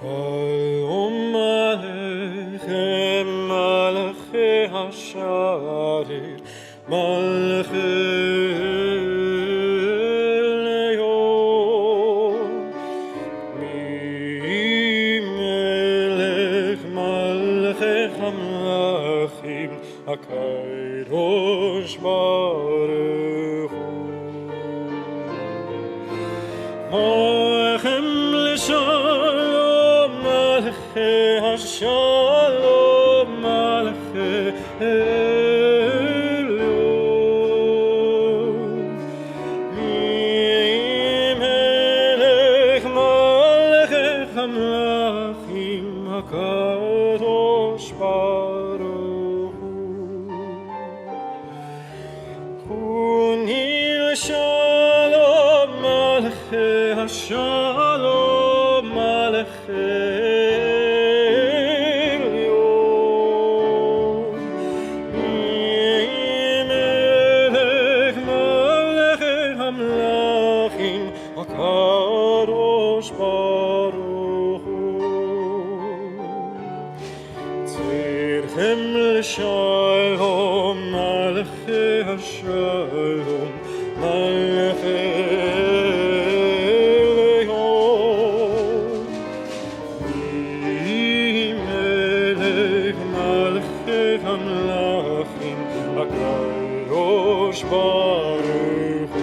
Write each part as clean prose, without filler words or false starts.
Shalom Aleichem, Malachei Hasharir, Malachei Leon, Mi-Melech Malachei Hamlachim, HaKadosh Baruch Hu. Mo'echem l'shalom, Malachei Hashalom, Malachei Elyon. Mi-Melech Malachei Hamlachim, HaKadosh Baruch Hu. Chuni l'shalom, Malachei Hashalom, Malachei Elyon. Mi-Melech Malachei Hamlachim, HaKadosh Baruch Hu. Tzirchem l'shalom, Malachei Hashalom, Malachei Elyon. Mi-Melech Malachei Hamlachim, HaKadosh Baruch Hu.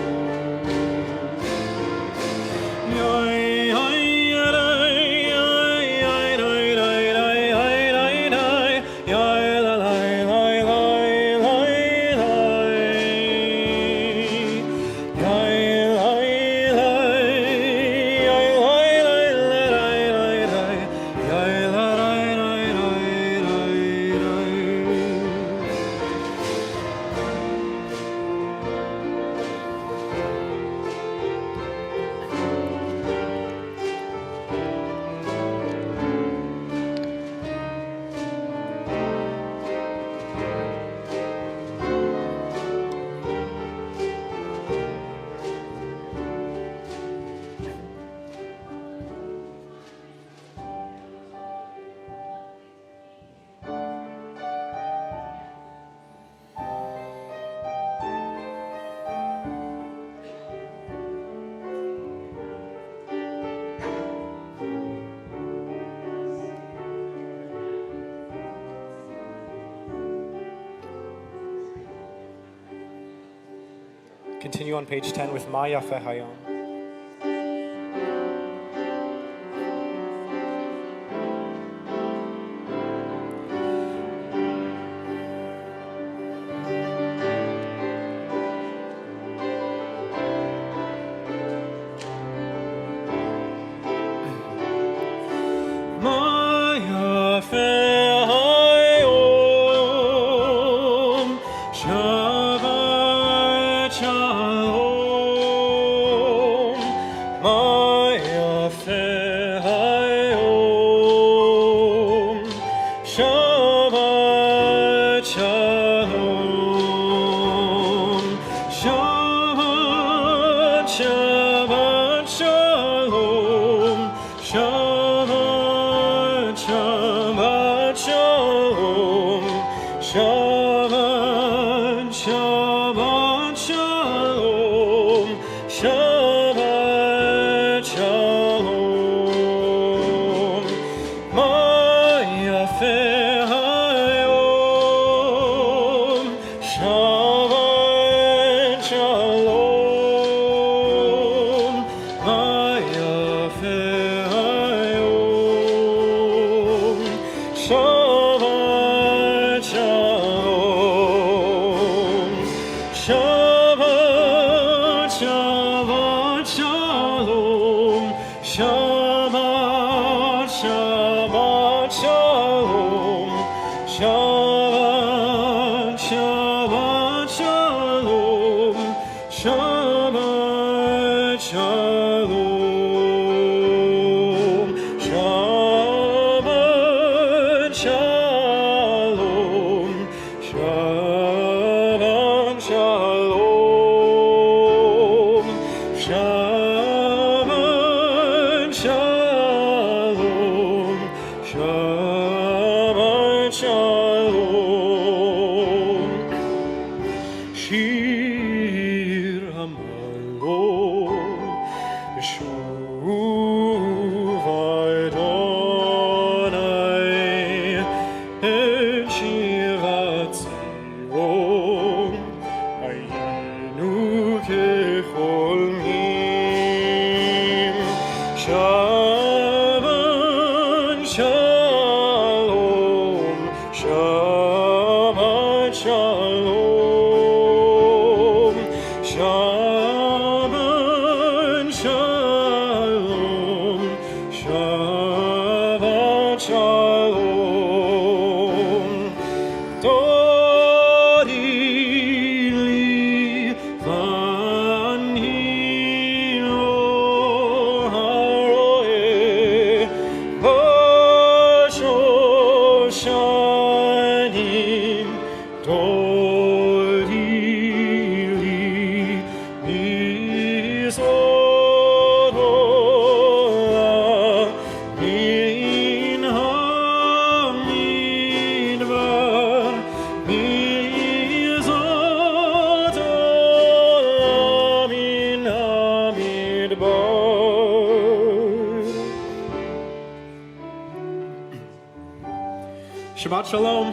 Continue on page 10 with Ma Yafeh Hayom. Ma Yafeh Hayom, Shabbat Shalom, Shabbat Shalom.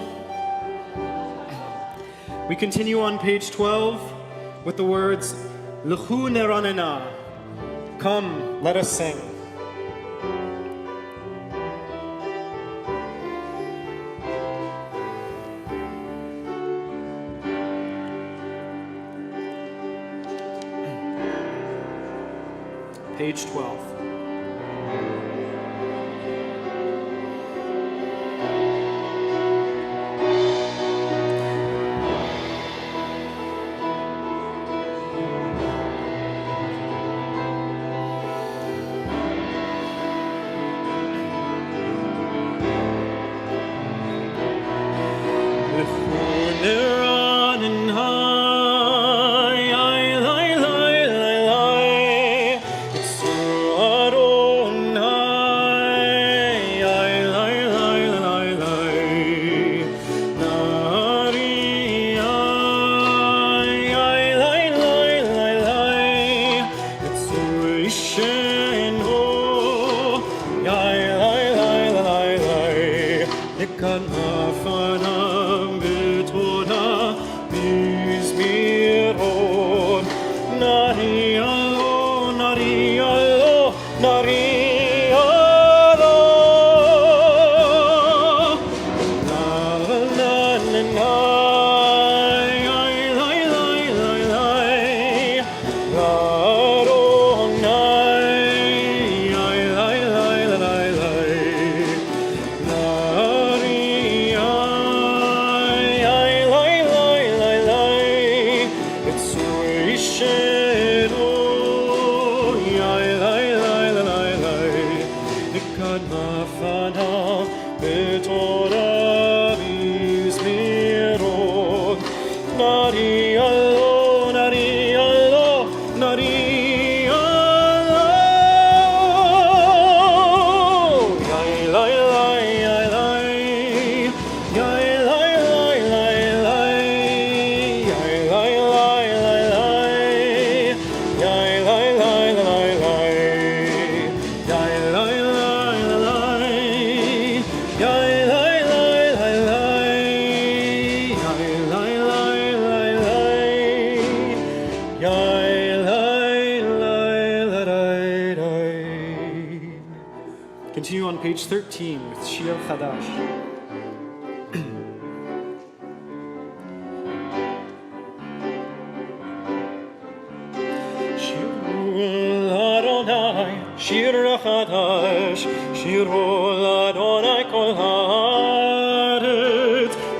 We continue on page 12 with the words, L'chu neranena. Come, let us sing. Page 12. Continue on page 13 with Shir Chadash. Shir Chadash, Shirol Adonai Kol Haaretz,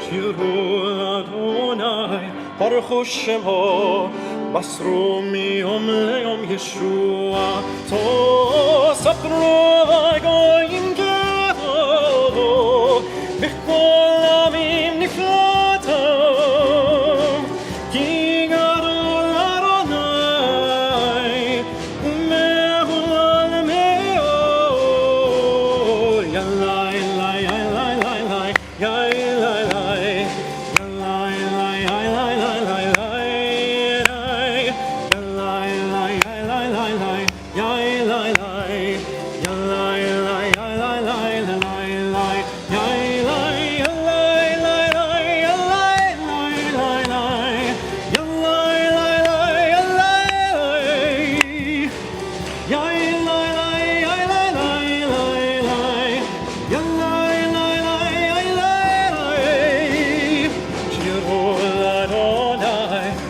Shirol Adonai, Baruch Shemo, מסרו מיום ליום ישוע תספרו הגויים גאוו בכל עמים נפלאתם כי גדול אדוני ומהולל מאוד ילאי לי ילאי לי לי ילאי לי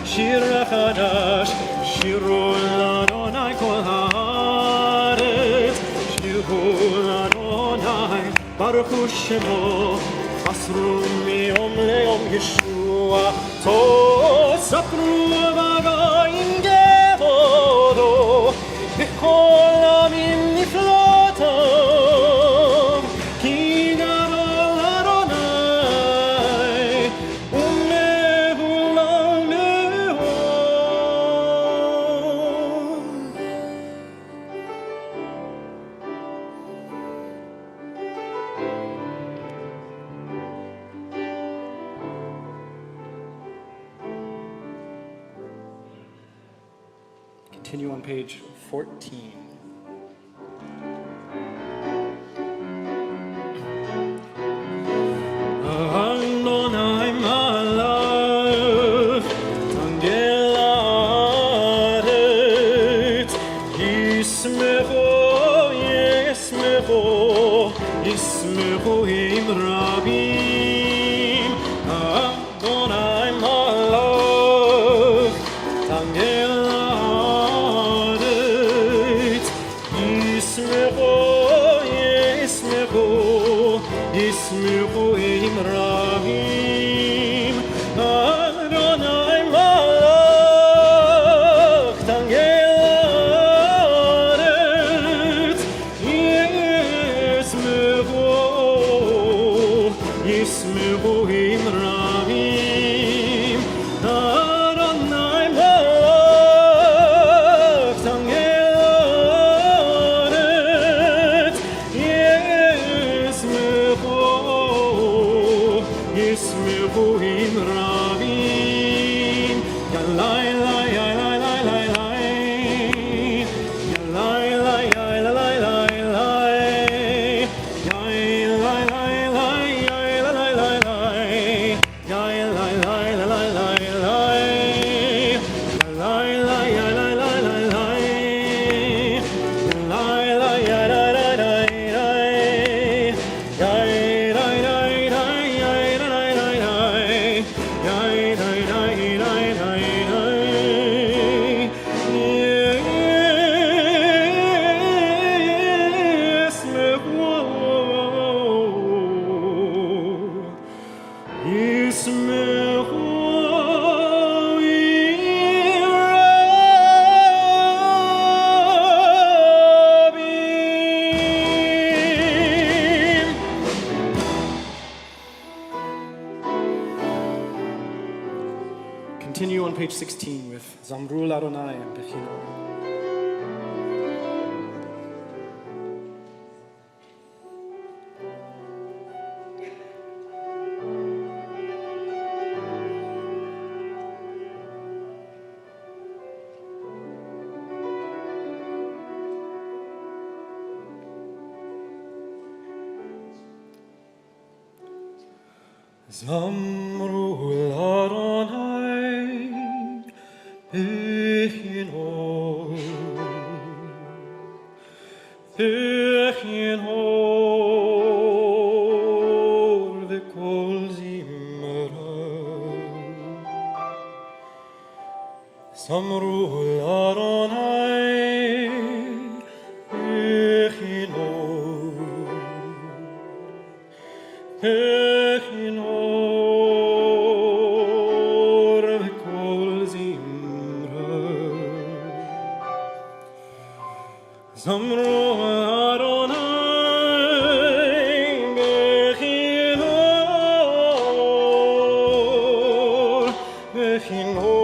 שיר חדש, שירו לאדוני כל הארץ, שירו לאדוני, ברכו שמו, מסרו מיום ליום ישוע, תספרו בגויים גאונו, בכל עמים נפלאתם, כי גדול אדוני, ומהולל מאוד. Continue on page 14. Adonai malach, tangel haaretz, yismecho, yismecho, yismecho im rabim. Adonai malach, tangel haaretz, yismecho, yismecho, yismecho im rabim. Adonai malach, tangel haaretz, yismecho, yismecho im rabim. Adonai malach, tangel haaretz, yismecho, yismecho im rabim. Yalai, lai, lai, lai, lai, lai, lai. Yalai, lai, lai, lai, lai, lai, lai. Yai, lai, lai, lai, yai, lai, lai, lai, lai. Yai, lai, lai, lai, lai, lai, lai. Yalai, lai, yai, lai, lai, lai, lai. Yalai, lai, yai, lai, lai, lai, lai. Yai, lai, lai, lai, yai, lai, lai, lai, lai. Yai, lai, lai, lai, lai, lai. Yismechu irabim. Continue on page 16 with Zamru Adonai and Bechino. Zamru l'Adonai Bechino Bechino v'kol zimra Zamru l'Adonai Bechino Bechino v'kol zimra Zamru Adonai Bechinor Bechinor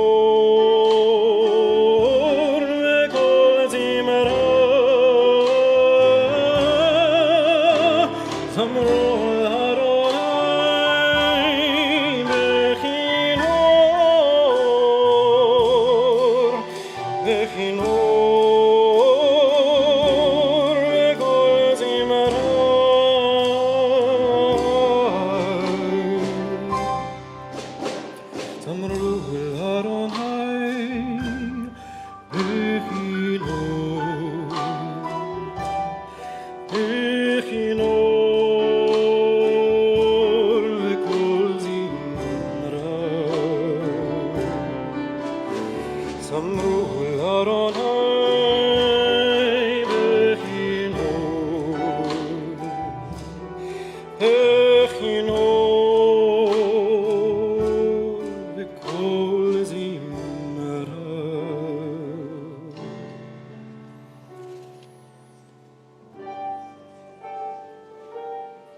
Vekol Zimra Zamru Adonai Bechinor Bechinor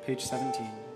Page 17.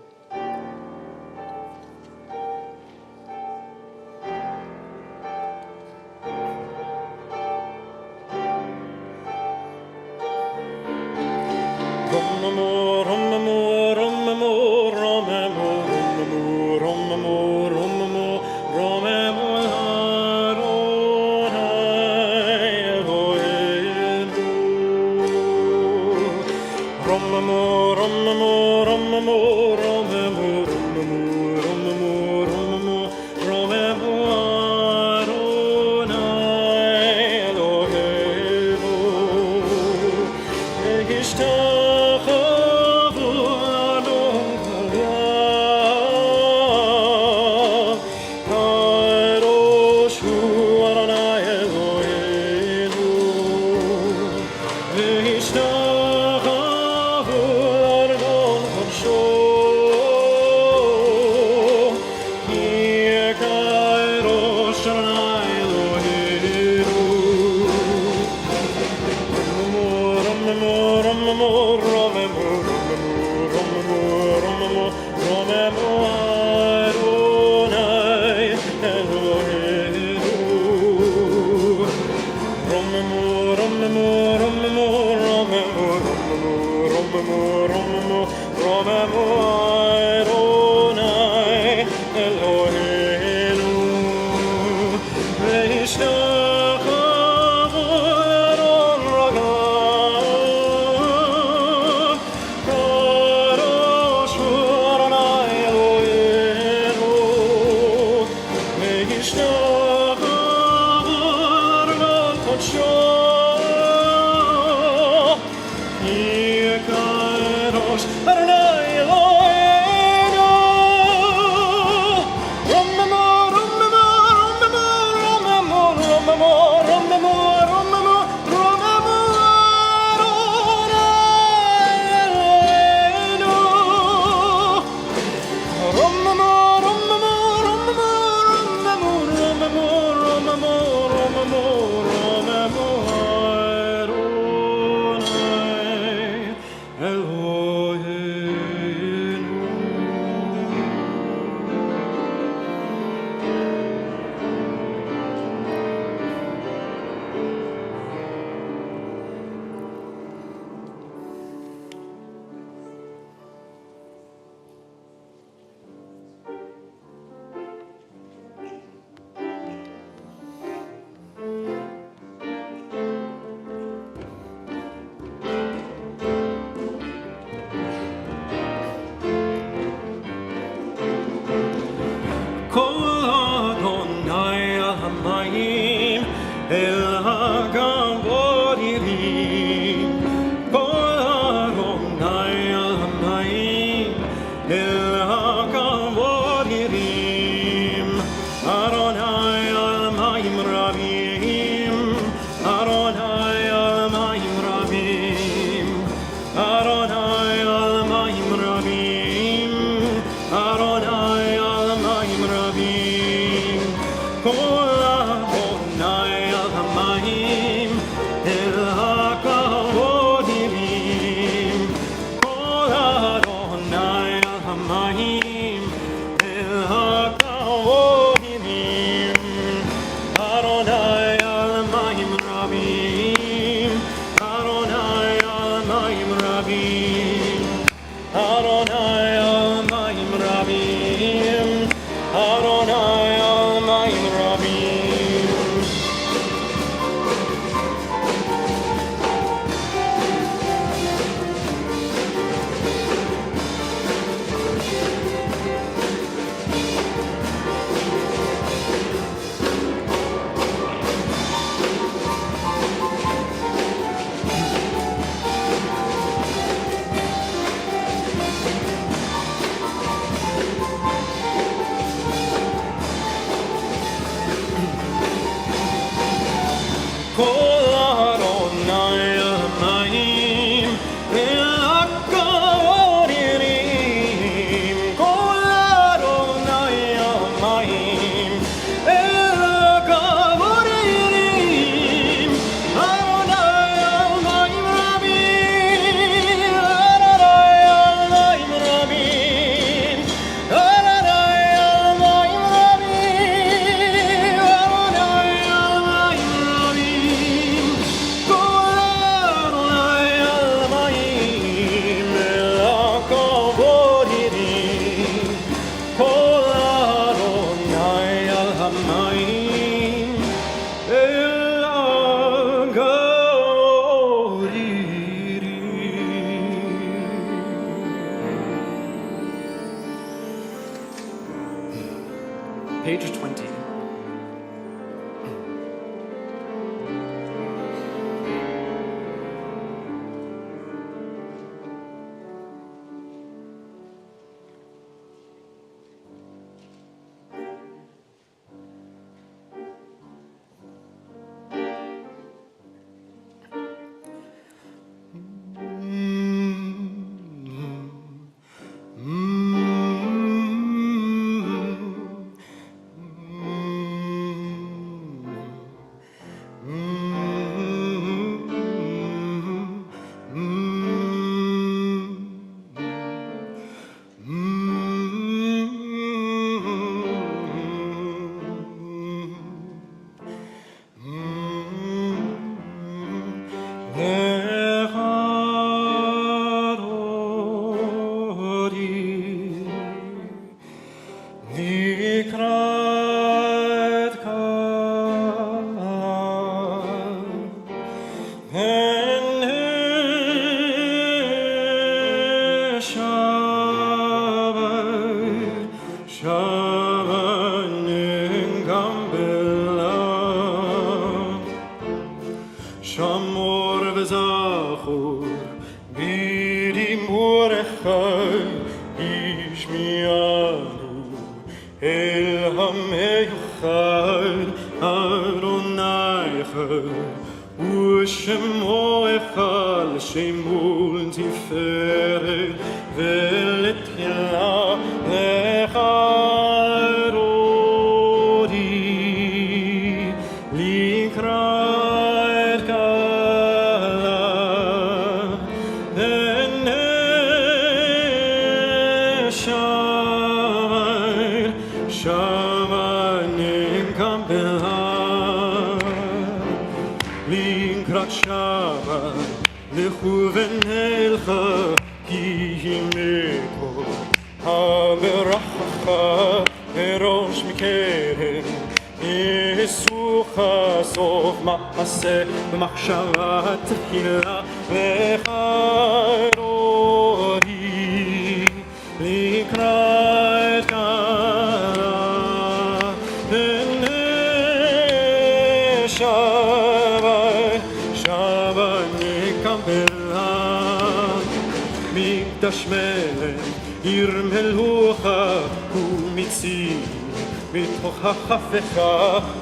Adonai Elohim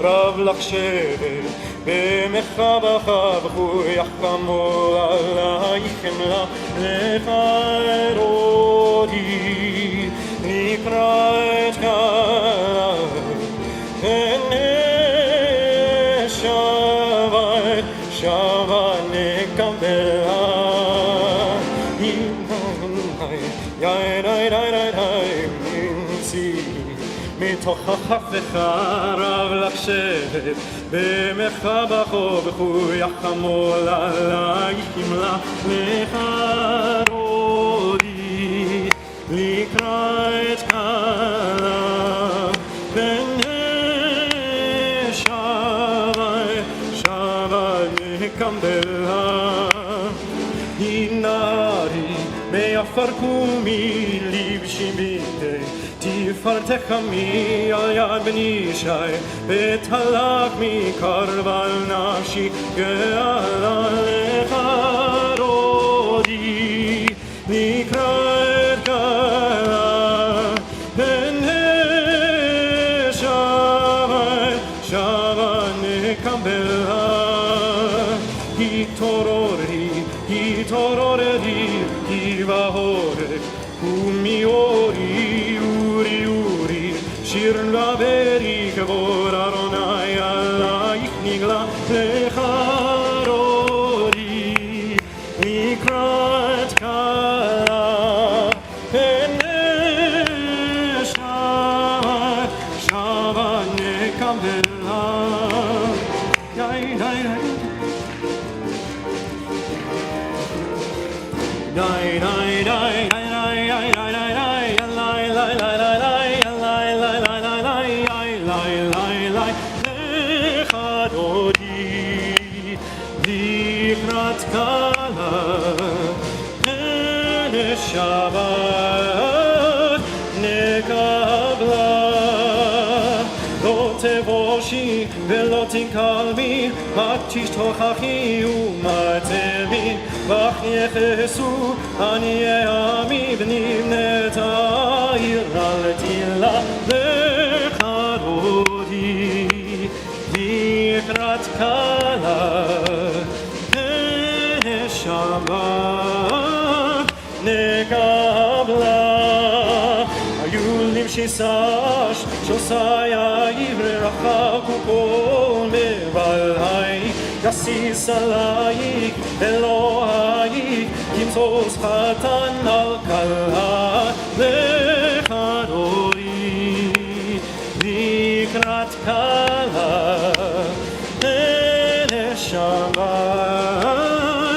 רב לך שבת במחבך וכו יחכמו עלייך חמלה לך ארודי נקרא את כלה שבה נקבלה מתוך חפך רב לך שבת במחבך וכו יחכמו עלייך חמלה לך ארודי לקרא את כלה שבה נקבלה הינרי מעפר קומי לבשימי תפארתך מי על יד בני ישי ותהלך מקרב על נפשי גאלה לך ארודי נקרא את גאלה שבה נקבלה התעוררי תבהורך ומיורי שיר לברי כבור ארוני עלייך נגלה לך ארודי לקרא את כלה שבה נקבלה לקראת כלה שבת נקבלה לא תבושי ולא תנקלמי רק תשתוכחי ומעצמי בך יחסו עניי עמי ונבנית העיר אל תילה לך ארודי לקראת כלה שבת נקבלה היו למשיסש שוסי העבר רחק וכל מבלעי יסיס עלייך אלוהיך כמסוס חתן על כלה לך ארודי לקראת כלה שבת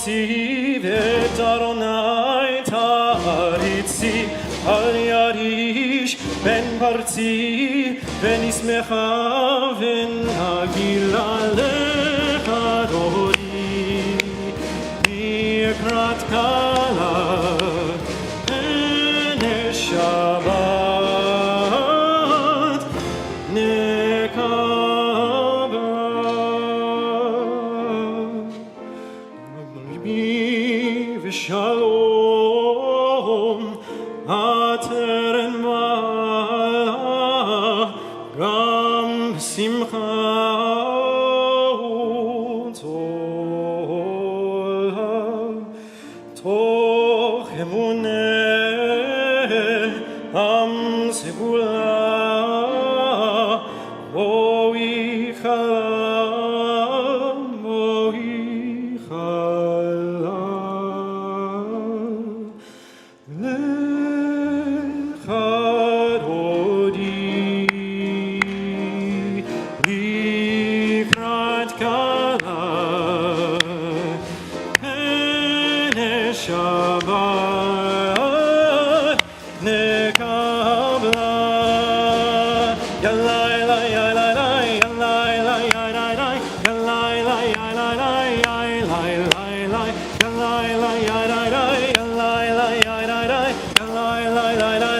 Parti ואת ארוני תריצי על יריש בן פרצי ונשמחה ונגילה לך דודי מקראת קלה ונשבת נקבה ליבי ושלום עטרן מעלה גם שמחה תוך אמונה עם סגולה בואי חלה בואי חלה לך דודי לקראת קלה ונשבת נקבלה ילילה ילילה ילילה ילילה ילילה ילילה ילילה ילילה ילילה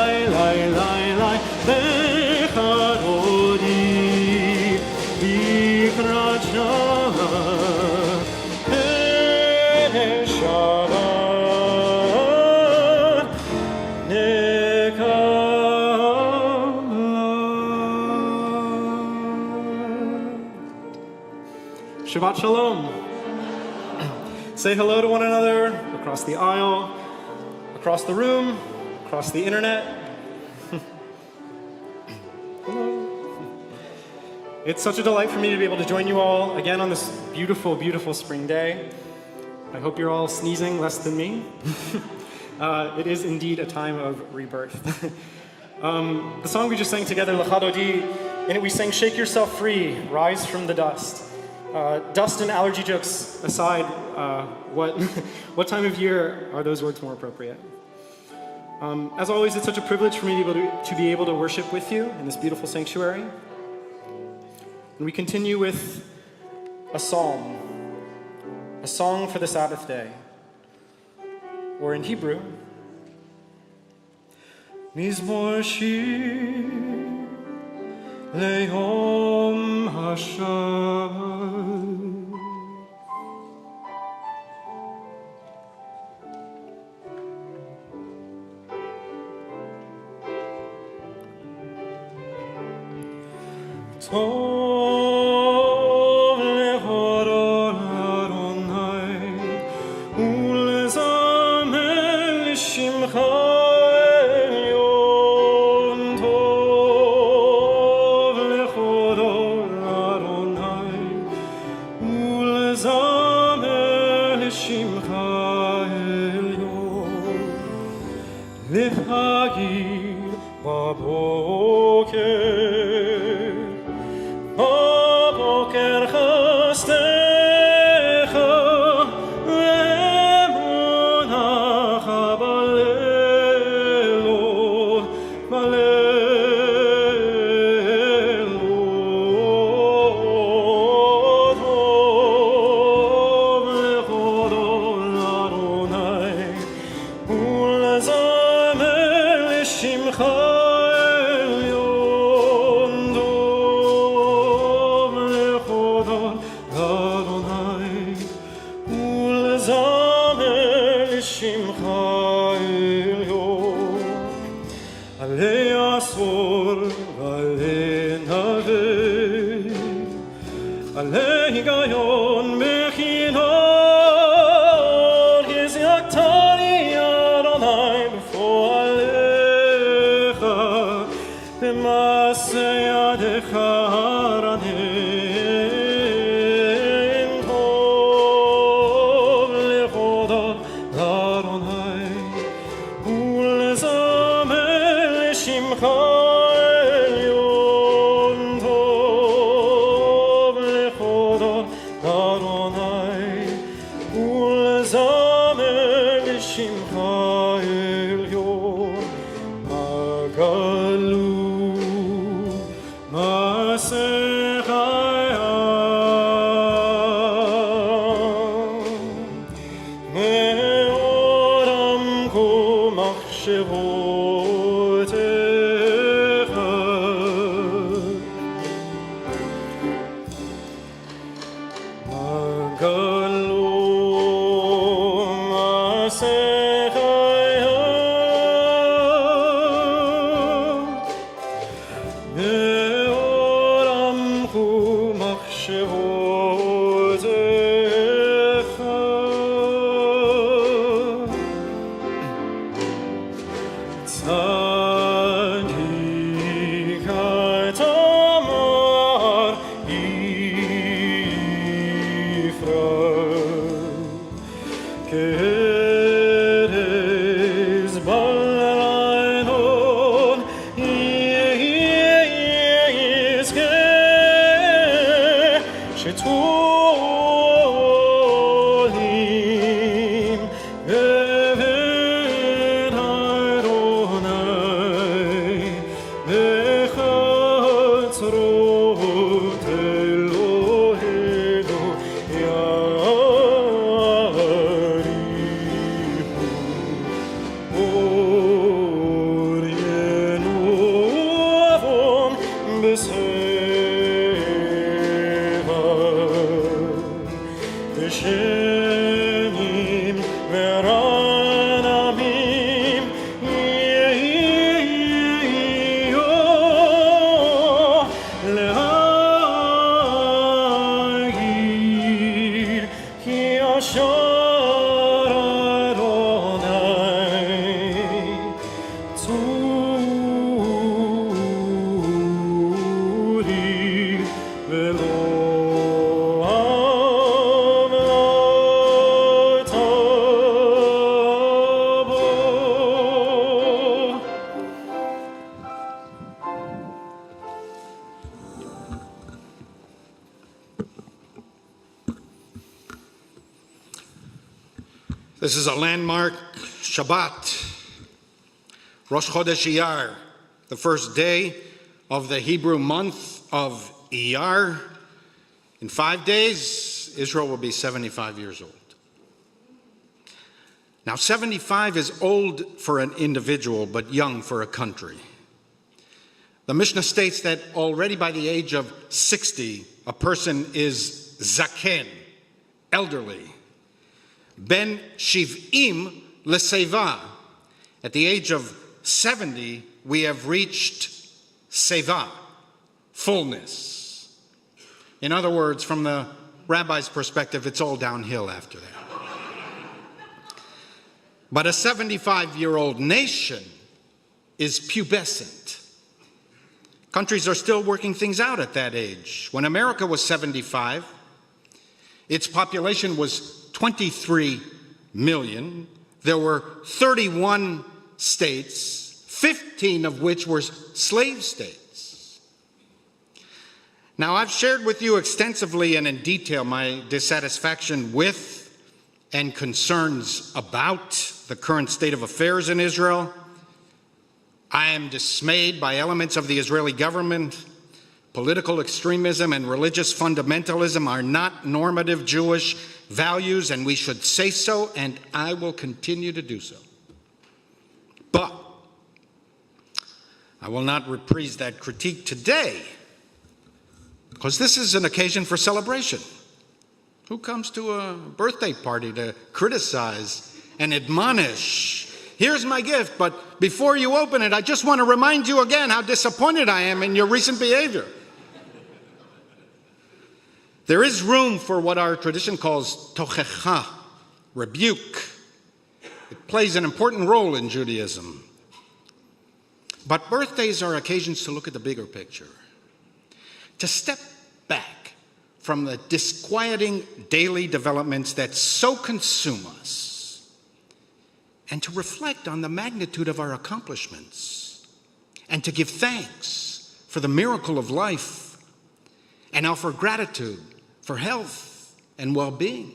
ילילה ילילה לך דודי לקראת שבת Shabbat Shalom. Say hello to one another across the aisle, across the room, across the internet. Hello. It's such a delight for me to be able to join you all again on this beautiful, beautiful spring day. I hope you're all sneezing less than me. It is indeed a time of rebirth. The song we just sang together, Lecha Dodi, in it we sang, shake yourself free, rise from the dust. Dust and allergy jokes aside, what time of year are those words more appropriate? As always, it's such a privilege for me to be able to worship with you in this beautiful sanctuary. And we continue with a psalm, a song for the Sabbath day, or in Hebrew, Mizmor Shir Le'Yom HaShabbat. Tov lechodol Adonai ulezamer shimcha elyon. Tov lechodol Adonai ulezamer shimcha elyon. Lehagid baboker בבוקר חסדך ואמונתך בלילות טוב לכבודו לאדוני ולזמר לשמך היגיון מכינות הזכתני אדוני בפועליך במעשה ידיך הרנן. טוב לכבודו לאדוני ולזמר לשמך Adonai This is a landmark Shabbat, Rosh Chodesh Iyar, the first day of the Hebrew month of Iyar. In 5 days, Israel will be 75 years old. Now, 75 is old for an individual, but young for a country. The Mishnah states that already by the age of 60, a person is zaken, elderly. Ben shiv'im leseva. At the age of 70, we have reached seva, fullness. In other words, from the rabbi's perspective, it's all downhill after that. But a 75-year-old nation is pubescent. Countries are still working things out at that age. When America was 75, its population was 23 million. There were 31 states, 15 of which were slave states. Now, I've shared with you extensively and in detail my dissatisfaction with and concerns about the current state of affairs in Israel. I am dismayed by elements of the Israeli government. Political extremism and religious fundamentalism are not normative Jewish values, and we should say so, and I will continue to do so. But I will not reprise that critique today, because this is an occasion for celebration. Who comes to a birthday party to criticize and admonish? Here's my gift, but before you open it, I just want to remind you again how disappointed I am in your recent behavior. There is room for what our tradition calls tochecha, rebuke. It plays an important role in Judaism. But birthdays are occasions to look at the bigger picture, to step back from the disquieting daily developments that so consume us, and to reflect on the magnitude of our accomplishments, and to give thanks for the miracle of life, and offer gratitude for health and well-being.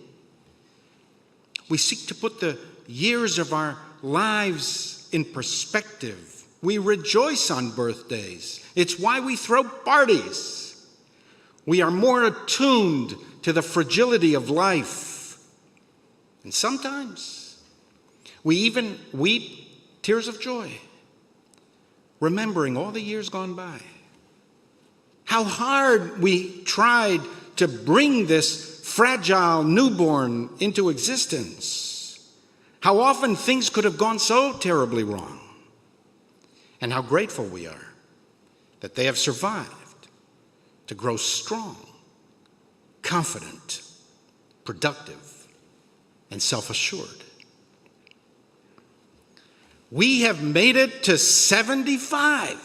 We seek to put the years of our lives in perspective. We rejoice on birthdays. It's why we throw parties. We are more attuned to the fragility of life. And sometimes we even weep tears of joy, remembering all the years gone by. How hard we tried to bring this fragile newborn into existence. How often things could have gone so terribly wrong. And how grateful we are that they have survived to grow strong, confident, productive, and self-assured. We have made it to 75.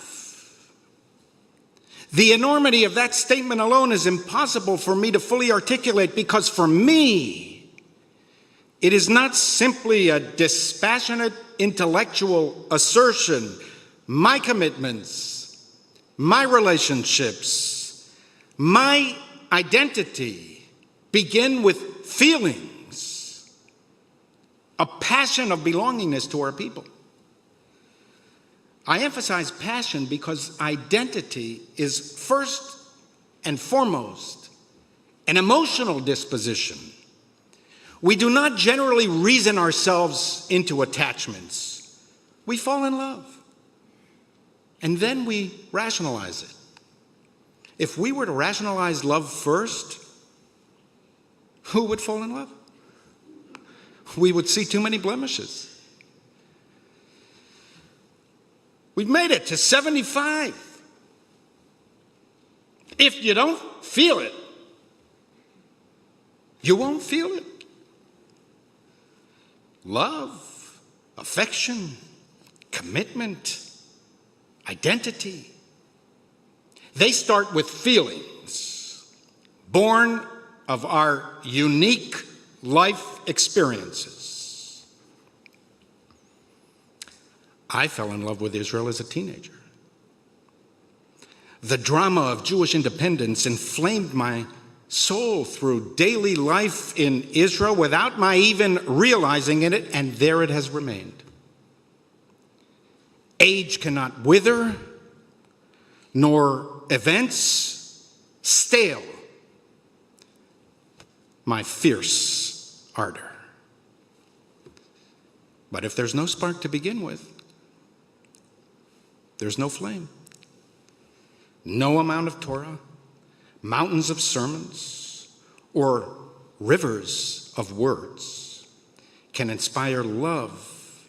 The enormity of that statement alone is impossible for me to fully articulate, because for me, it is not simply a dispassionate intellectual assertion. My commitments, my relationships, my identity begin with feelings, a passion of belongingness to our people. I emphasize passion because identity is first and foremost an emotional disposition. We do not generally reason ourselves into attachments. We fall in love, and then we rationalize it. If we were to rationalize love first, who would fall in love? We would see too many blemishes. We've made it to 75. If you don't feel it, you won't feel it. Love, affection, commitment, identity. They start with feelings, born of our unique life experiences. I fell in love with Israel as a teenager. The drama of Jewish independence inflamed my soul through daily life in Israel without my even realizing it, and there it has remained. Age cannot wither, nor events stale my fierce ardor. But if there's no spark to begin with, there's no flame. No amount of Torah, mountains of sermons, or rivers of words can inspire love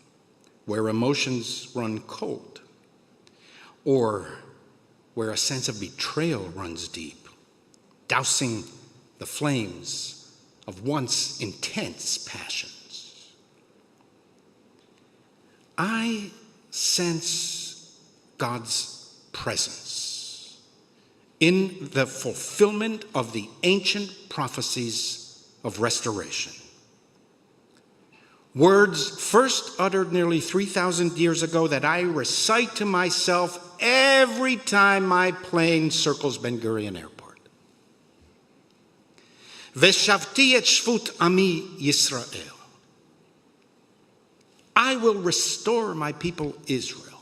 where emotions run cold, or where a sense of betrayal runs deep, dousing the flames of once intense passions. I sense God's presence in the fulfillment of the ancient prophecies of restoration. Words first uttered nearly 3,000 years ago that I recite to myself every time my plane circles Ben Gurion Airport. Veshavti et shvut ami Yisrael. I will restore my people Israel.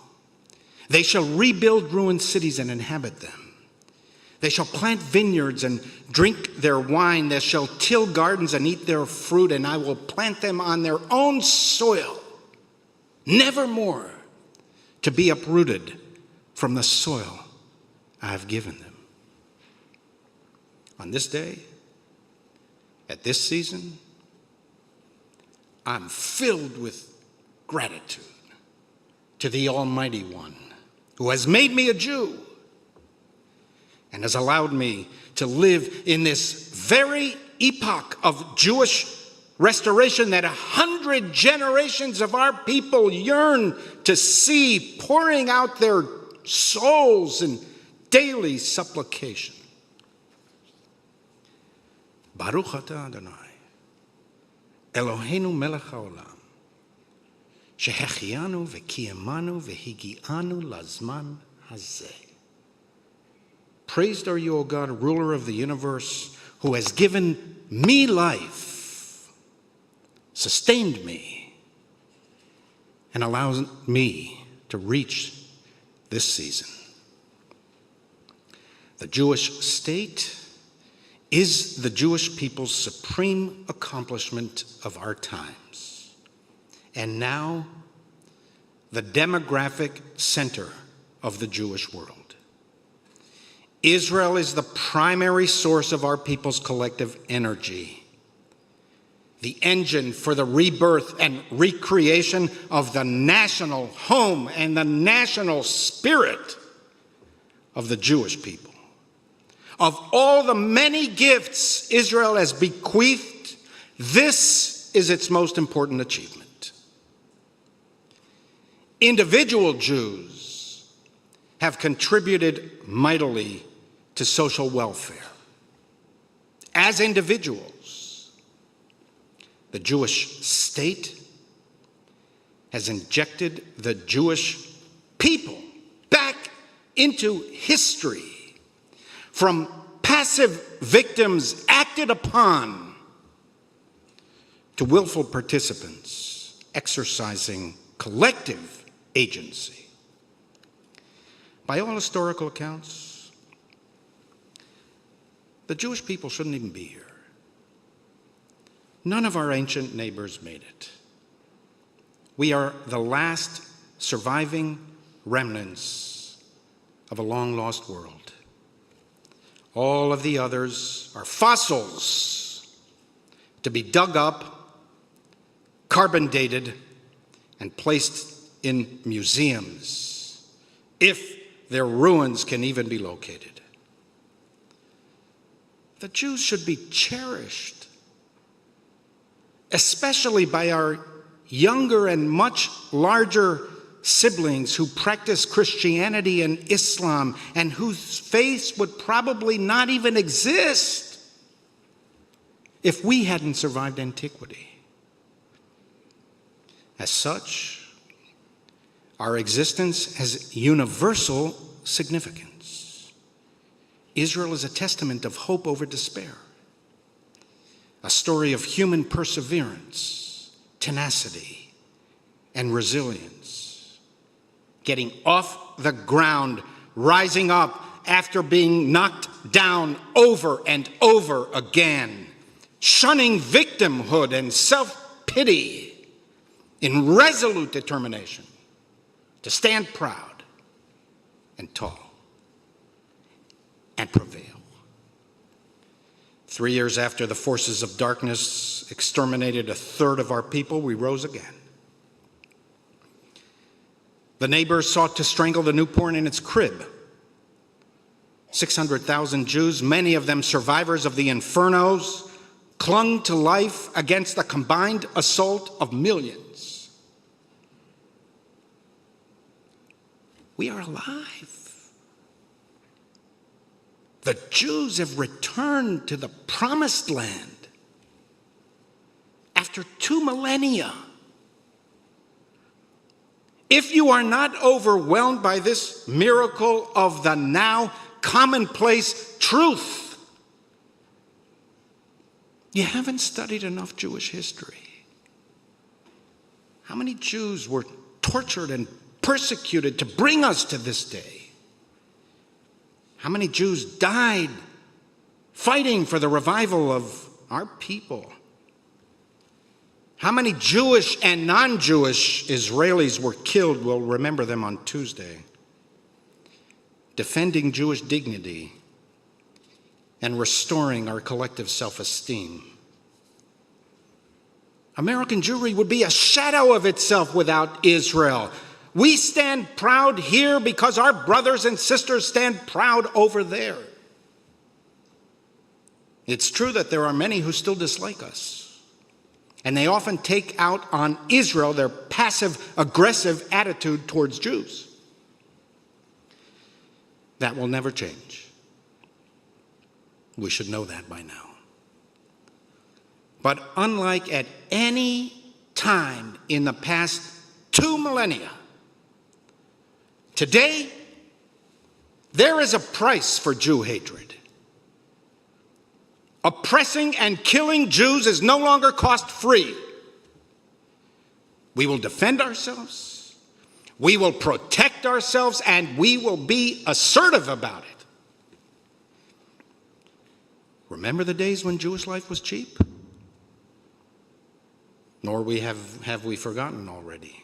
They shall rebuild ruined cities and inhabit them. They shall plant vineyards and drink their wine. They shall till gardens and eat their fruit, and I will plant them on their own soil, nevermore to be uprooted from the soil I have given them. On this day, at this season, I'm filled with gratitude to the Almighty One, who has made me a Jew and has allowed me to live in this very epoch of Jewish restoration that 100 generations of our people yearn to see, pouring out their souls in daily supplication. Baruch atah Adonai, Eloheinu melech haolam, shehechianu v'kiyamanu v'higianu lazman hazeh. Praised are you, O God, ruler of the universe, who has given me life, sustained me, and allows me to reach this season. The Jewish state is the Jewish people's supreme accomplishment of our times, and now the demographic center of the Jewish world. Israel is the primary source of our people's collective energy, the engine for the rebirth and recreation of the national home and the national spirit of the Jewish people. Of all the many gifts Israel has bequeathed, this is its most important achievement. Individual Jews have contributed mightily to social welfare. As individuals, the Jewish state has injected the Jewish people back into history, from passive victims acted upon to willful participants exercising collective agency. By all historical accounts, the Jewish people shouldn't even be here. None of our ancient neighbors made it. We are the last surviving remnants of a long-lost world. All of the others are fossils to be dug up, carbon dated, and placed in museums, if their ruins can even be located. The Jews should be cherished, especially by our younger and much larger siblings who practice Christianity and Islam and whose faiths would probably not even exist if we hadn't survived antiquity. As such, our existence has universal significance. Israel is a testament of hope over despair, a story of human perseverance, tenacity, and resilience, getting off the ground, rising up after being knocked down over and over again, shunning victimhood and self-pity in resolute determination to stand proud and tall and prevail. 3 years after the forces of darkness exterminated a third of our people, we rose again. The neighbors sought to strangle the newborn in its crib. 600,000 Jews, many of them survivors of the infernos, clung to life against the combined assault of millions. We are alive. The Jews have returned to the promised land after 2 millennia. If you are not overwhelmed by this miracle of the now commonplace truth, you haven't studied enough Jewish history. How many Jews were tortured and persecuted to bring us to this day? How many Jews died fighting for the revival of our people? How many Jewish and non-Jewish Israelis were killed? We'll remember them on Tuesday. Defending Jewish dignity and restoring our collective self-esteem. American Jewry would be a shadow of itself without Israel. We stand proud here because our brothers and sisters stand proud over there. It's true that there are many who still dislike us. And they often take out on Israel their passive-aggressive attitude towards Jews. That will never change. We should know that by now. But unlike at any time in the past 2 millennia, today there is a price for Jew hatred. Oppressing and killing Jews is no longer cost-free. We will defend ourselves, we will protect ourselves, and we will be assertive about it. Remember the days when Jewish life was cheap? Nor have we forgotten already.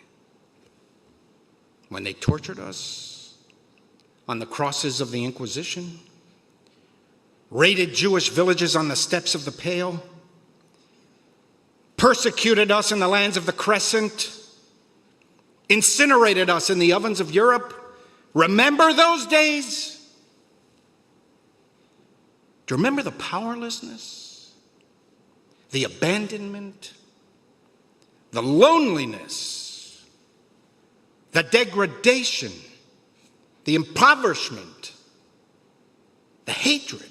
When they tortured us on the crosses of the Inquisition, raided Jewish villages on the steps of the Pale, persecuted us in the lands of the Crescent, incinerated us in the ovens of Europe. Remember those days? Do you remember the powerlessness, the abandonment, the loneliness, the degradation, the impoverishment, the hatred?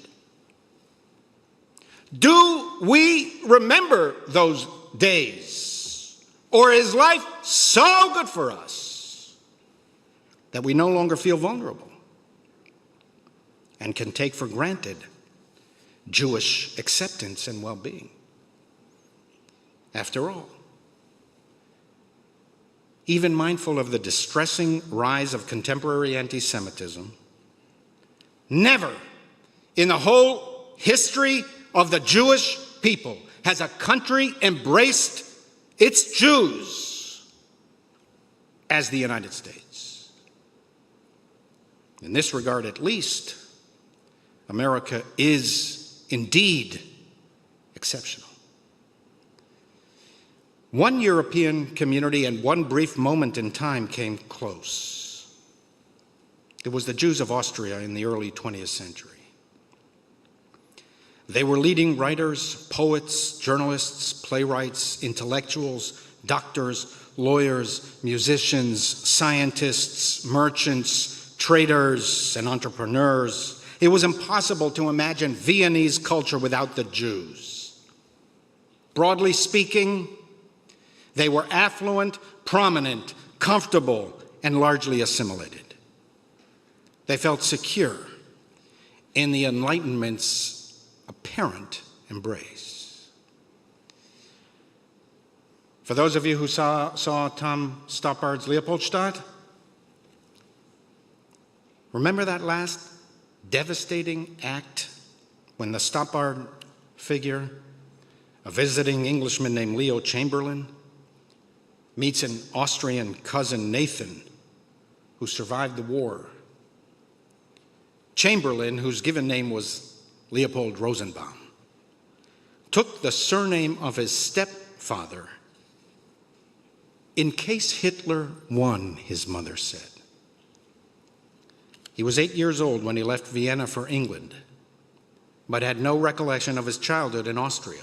Do we remember those days? Or is life so good for us that we no longer feel vulnerable and can take for granted Jewish acceptance and well-being? After all, even mindful of the distressing rise of contemporary anti-Semitism, never in the whole history of the Jewish people has a country embraced its Jews as the United States. In this regard, at least, America is indeed exceptional. One European community and one brief moment in time came close. It was the Jews of Austria in the early 20th century. They were leading writers, poets, journalists, playwrights, intellectuals, doctors, lawyers, musicians, scientists, merchants, traders, and entrepreneurs. It was impossible to imagine Viennese culture without the Jews. Broadly speaking, they were affluent, prominent, comfortable, and largely assimilated. They felt secure in the Enlightenment's apparent embrace. For those of you who saw Tom Stoppard's Leopoldstadt, remember that last devastating act when the Stoppard figure, a visiting Englishman named Leo Chamberlain, meets an Austrian cousin, Nathan, who survived the war. Chamberlain, whose given name was Leopold Rosenbaum, took the surname of his stepfather in case Hitler won, his mother said. He was 8 years old when he left Vienna for England, but had no recollection of his childhood in Austria.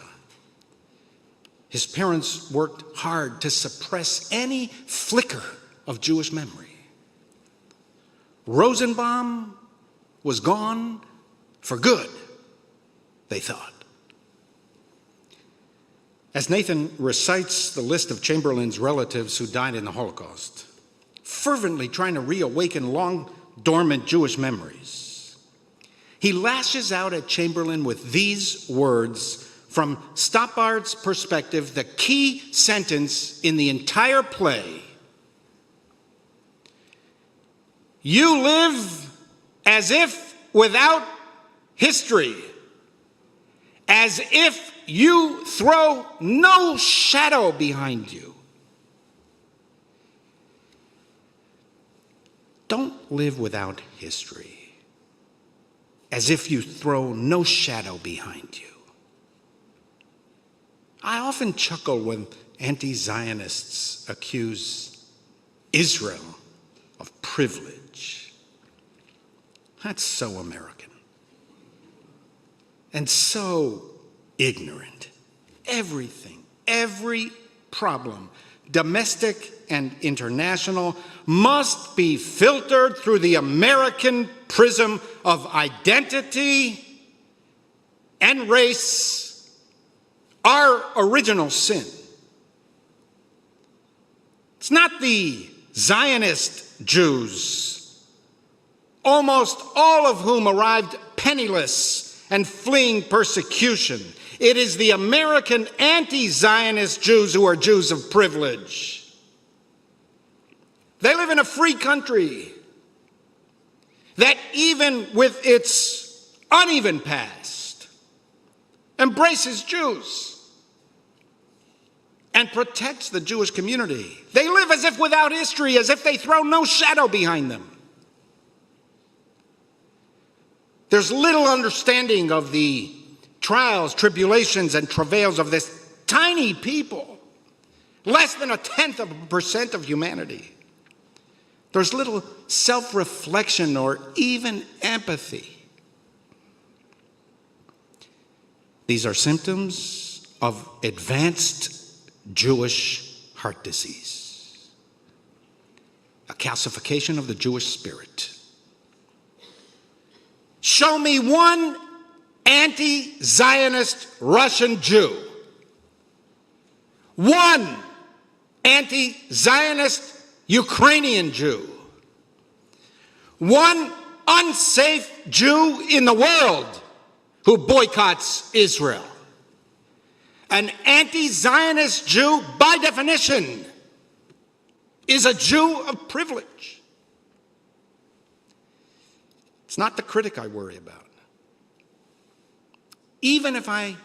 His parents worked hard to suppress any flicker of Jewish memory. Rosenbaum was gone for good, they thought. As Nathan recites the list of Chamberlain's relatives who died in the Holocaust, fervently trying to reawaken long-dormant Jewish memories, he lashes out at Chamberlain with these words from Stoppard's perspective, the key sentence in the entire play. You live as if without history, as if you throw no shadow behind you. Don't live without history, as if you throw no shadow behind you. I often chuckle when anti-Zionists accuse Israel of privilege. That's so American and so ignorant. Everything, every problem, domestic and international, must be filtered through the American prism of identity and race, our original sin. It's not the Zionist Jews, almost all of whom arrived penniless and fleeing persecution. It is the American anti-Zionist Jews who are Jews of privilege. They live in a free country that, even with its uneven past, embraces Jews, and protects the Jewish community. They live as if without history, as if they throw no shadow behind them. There's little understanding of the trials, tribulations, and travails of this tiny people, less than 0.1% of humanity. There's little self-reflection or even empathy. These are symptoms of advanced Jewish heart disease, a calcification of the Jewish spirit. Show me one anti-Zionist Russian Jew, one anti-Zionist Ukrainian Jew, one unsafe Jew in the world who boycotts Israel. An anti-Zionist Jew, by definition, is a Jew of privilege. It's not the critic I worry about. Even if I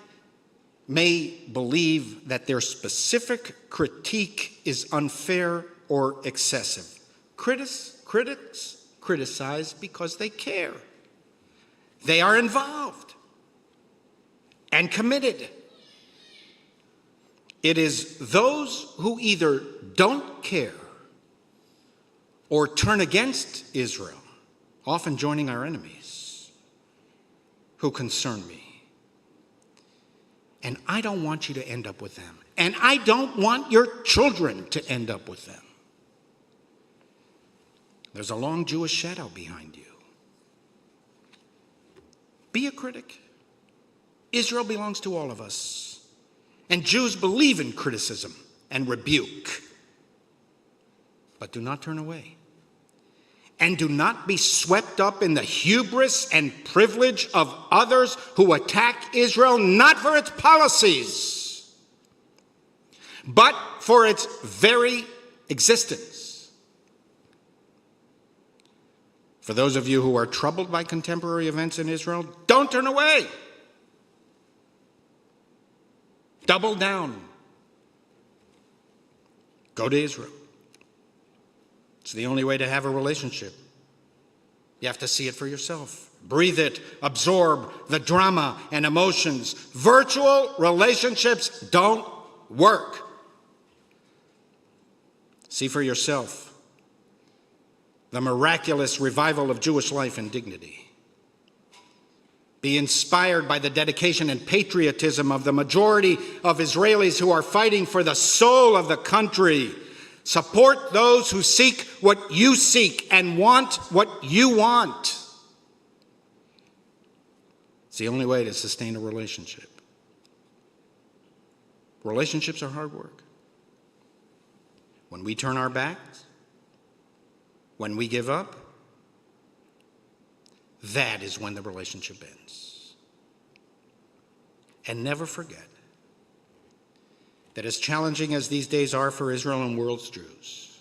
may believe that their specific critique is unfair or excessive, critics criticize because they care. They are involved and committed. It is those who either don't care or turn against Israel, often joining our enemies, who concern me. And I don't want you to end up with them. And I don't want your children to end up with them. There's a long Jewish shadow behind you. Be a critic. Israel belongs to all of us. And Jews believe in criticism and rebuke. But do not turn away. And do not be swept up in the hubris and privilege of others who attack Israel, not for its policies, but for its very existence. For those of you who are troubled by contemporary events in Israel, don't turn away. Double down. Go to Israel. It's the only way to have a relationship. You have to see it for yourself. Breathe it, absorb the drama and emotions. Virtual relationships don't work. See for yourself the miraculous revival of Jewish life and dignity. Be inspired by the dedication and patriotism of the majority of Israelis who are fighting for the soul of the country. Support those who seek what you seek and want what you want. It's the only way to sustain a relationship. Relationships are hard work. When we turn our backs, when we give up, that is when the relationship ends. And never forget that as challenging as these days are for Israel and world's Jews,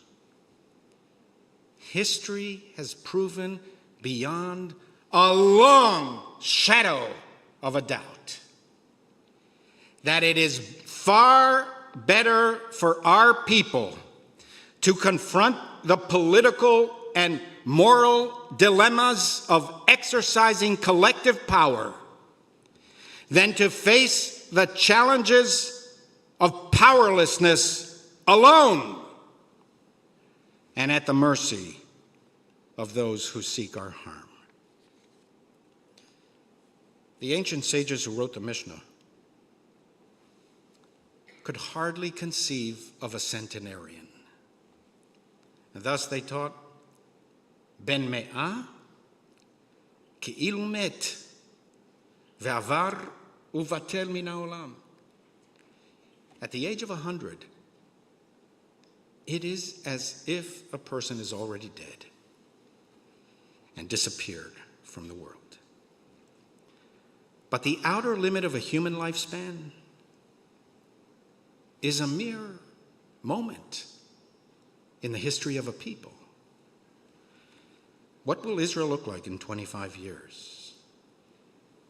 history has proven beyond a long shadow of a doubt that it is far better for our people to confront the political and moral dilemmas of exercising collective power than to face the challenges of powerlessness alone and at the mercy of those who seek our harm. The ancient sages who wrote the Mishnah could hardly conceive of a centenarian. And thus they taught, Ben me'ah ki'ilu met ve'avar uvatel min ha'olam. At the age of 100, it is as if a person is already dead and disappeared from the world. But the outer limit of a human lifespan is a mere moment in the history of a people. What will Israel look like in 25 years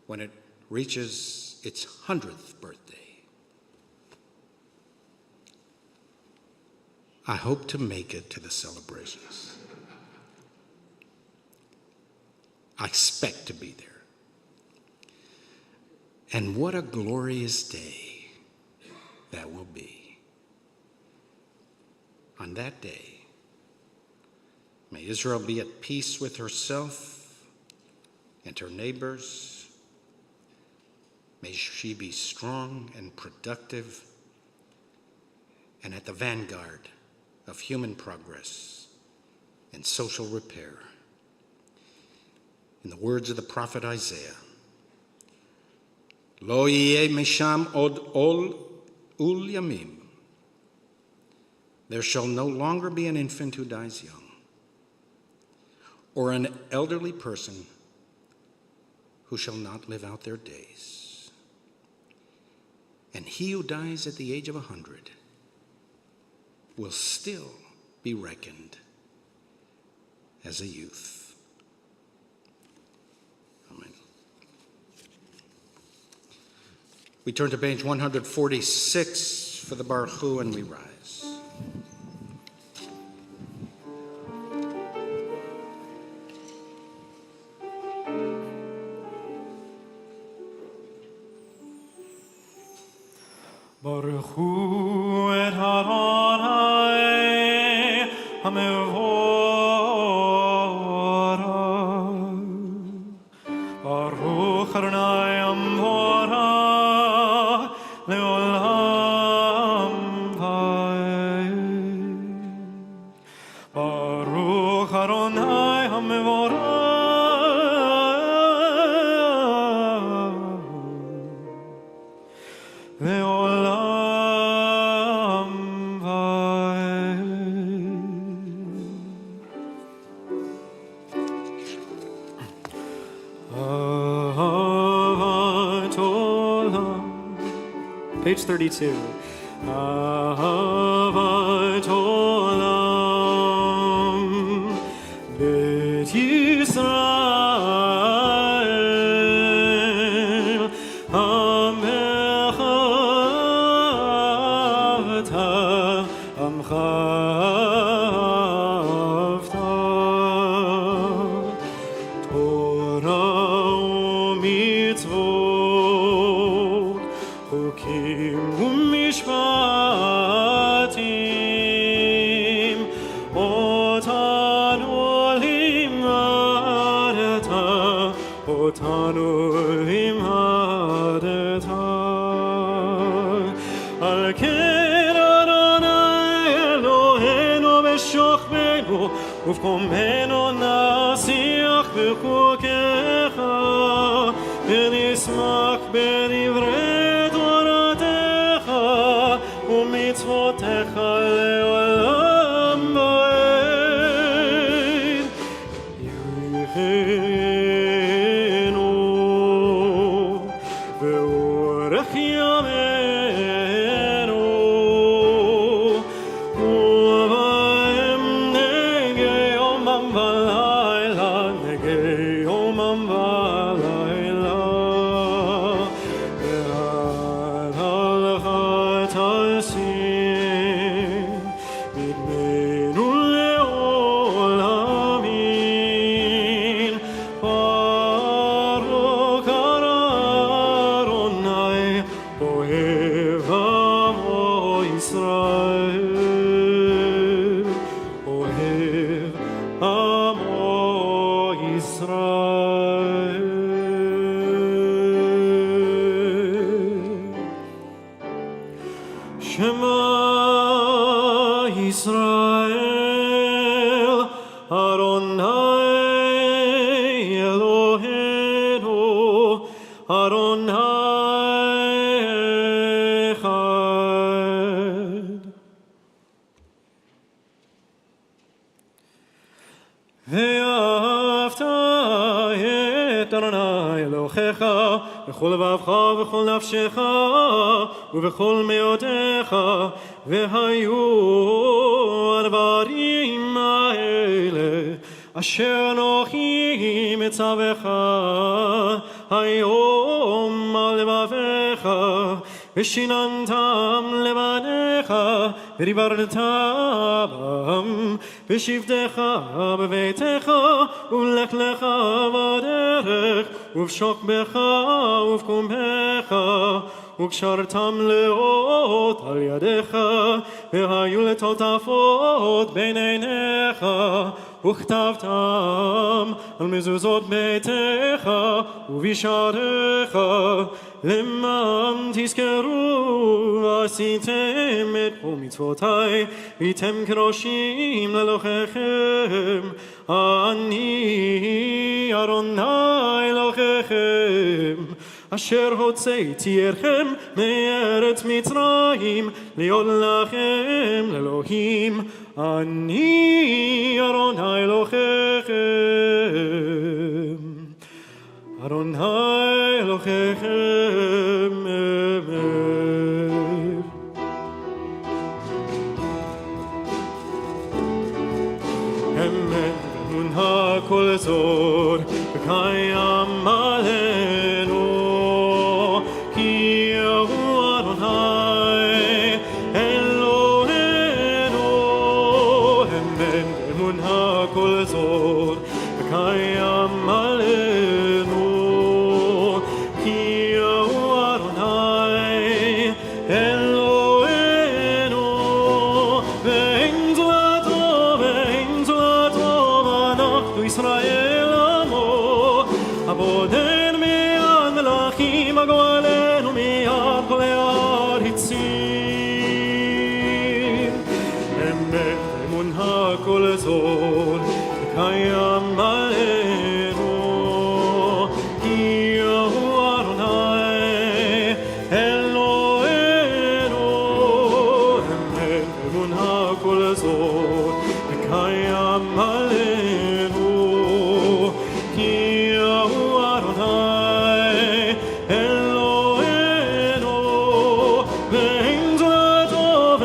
when it reaches celebrates its 100th birthday. I hope to make it to the celebrations. I expect to be there. And what a glorious day that will be. On that day, may Israel be at peace with herself and her neighbors. May she be strong and productive and at the vanguard of human progress and social repair. In the words of the prophet Isaiah, Lo yeh misham od ol ul yamim. There shall no longer be an infant who dies young, or an elderly person who shall not live out their days. And he who dies at the age of 100 will still be reckoned as a youth. Amen. We turn to page 146 for the Baruch Hu, and we rise. Baruch Hu et Adonai Hamevora. Baruch Adonai Hamevora Leolam Vaed. Baruch Adonai Hamevora Leolam Vaed. Ahavat Olam. Page 32. Ahavat Olam Bet Yisrael Amcha Torah u'mitzvot chukim u'mishpatim otanu limadeta al ken Adonai Eloheinu b'shochbenu ובקומנו נשיח בחוקיך ונשמח בדברי תורתך ומצוותיך לעולם ועד. יחיינו ואורך ימינו ובהם נגי יומם ולילה, נגי יומם ולילה. והלכה תשים בדמנו לעולמים. ברוך אדוני אוהב עמו ישראל, אוהב עמו ישראל. שמע ישראל, אדוני אלוהינו, אדוני אחד. ואהבת את אדוני אלוהיך בכל לבבך ובכל נפשך ובכל מאודך, והיו הדברים האלה אשר אנוכי מצווך היום על לבבך ושיננתם לבניך ודיברת בם בשבתך בביתך ולך לך בדרך ובשוכבך ובקומך וקשרתם לאות על ידיך והיו לטוטפות בין עיניך וכתבתם על מזוזות ביתך ובשעריך למען תזכרו ועשיתם את כל מצוותי והייתם קדושים לאלוהיכם אני אדוני אלוהיכם אשר הוצאתי אתכם מארץ מצרים להיות לכם לאלוהים אני אדוני אלוהיכם אדוני אלוהיכם אמת אמונה כל זאת וקיים עלינו כי הוא אדוני אלוהינו אמת אמונה כל זאת וקיים עלינו כי הוא אדוני אלוהינו ואין זולתו ואנחנו ישראל עמו הבודד מיד מלאכים הגואלנו מיד כל הארצים אמת אמונה כל זאת וקיים עלינו כי הוא אדוני אלוהינו אמת אמונה כל זאת וקיים עלינו כי הוא אדוני אלוהינו ואין זולתו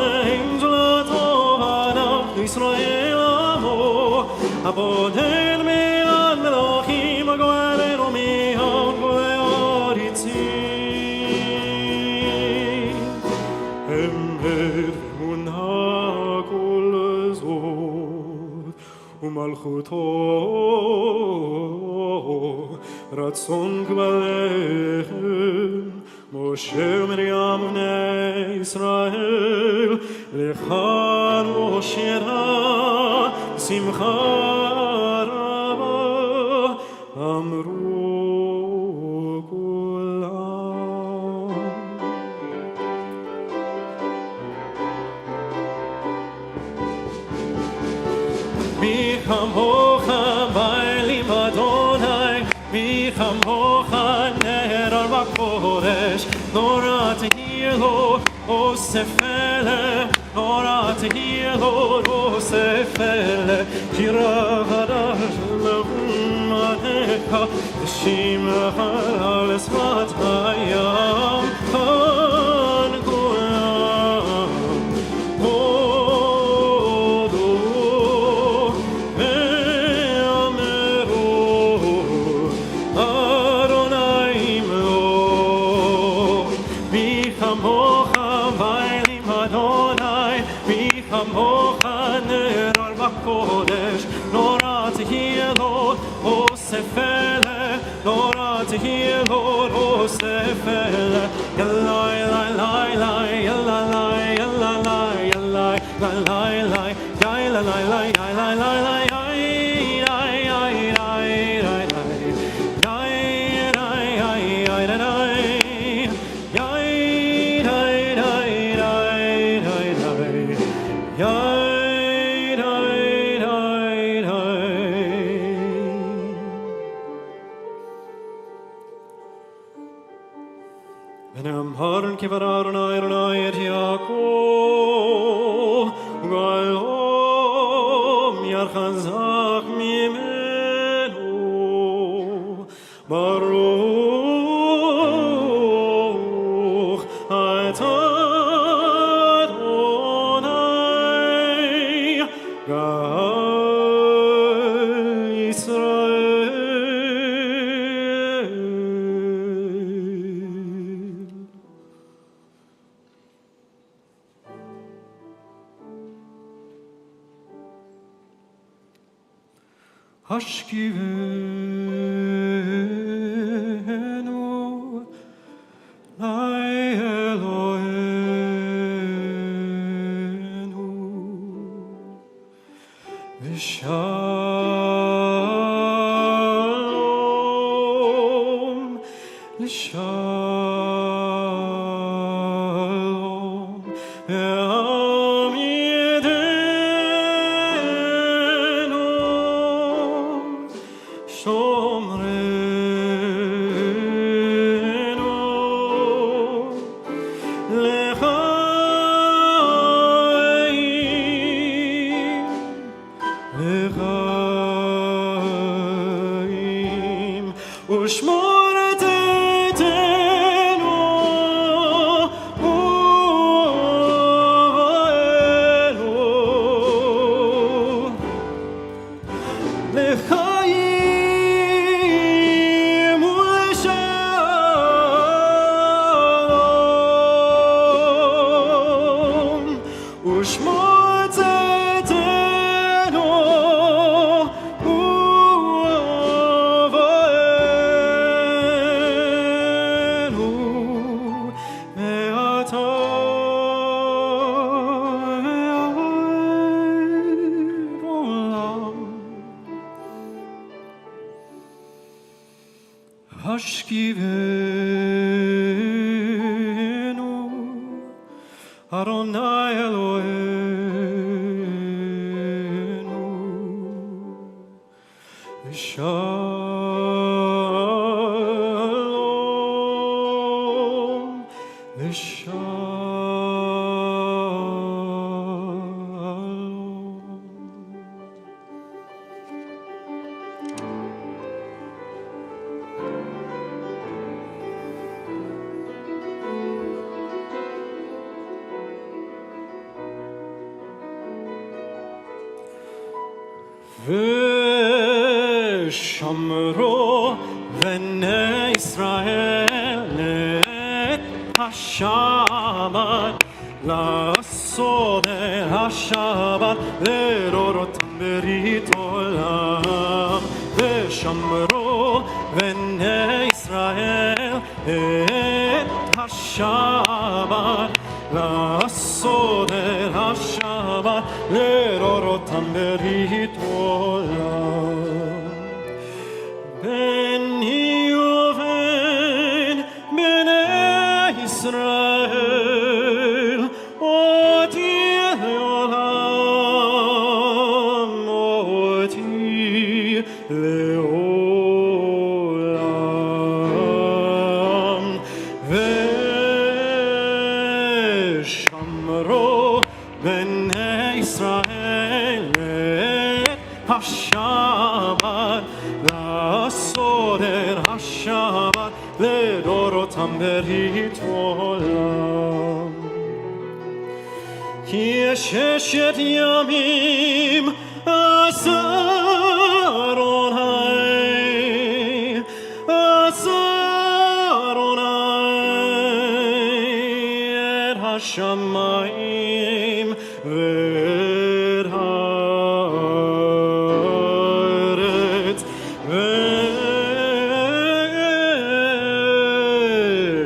ואנחנו ישראל עמו הבודד מיד מלאכים הגואלנו מיד כל הארצים אמת אמונה כל זאת ומלכותו רצון כבליכם משה ומרים ובני ישראל לכאן ושירה שמחה רבה אמרו כולם מי כמוך באלים אדוני מי כמוך נהדר בקודש נורא תהיה לו עושה פלא נורא תהיה לו עושה פלא שירה חדש לאומתך ושמך על שפת הים כאן כולם הודו ואמרו אדוני מאוד מי כמוך באלים אדוני מי כמוך נהדר בקודש נורא תהיה לו עושה פלא נורא תהיה לו עושה פלא יאללה יאללה יאללה יאללה יאללה יאללה יאללה יאללה ונאמרן כבר אדוני אדוני את יעקב וגלום יד חזק ממנו ברוך אתה אדוני גאל ישראל השכיבנו לאלוהינו ושלום לשלום העם ידנו שומרנו לחיים ושמור תתנו לחיים ולשלום ושמור צאתנו ואוהבינו מעתה ועד עולם. השכיבנו אדוני אלוהינו לשלום לשלום. ושמרו בני ישראל את השבת לעשות את השבת לדורותם ברית עולם. ושמרו בני ישראל את השבת לעשות את השבת לדורותם ברית עולם. בני ובן בני ישראל אותי לעולם אותי לעולם. ושמרו בני ישראל את השבת לעשות את השבת לדורותם ברית עולם. כי ששת ימים עשה אדוני את השמיים ואת הארץ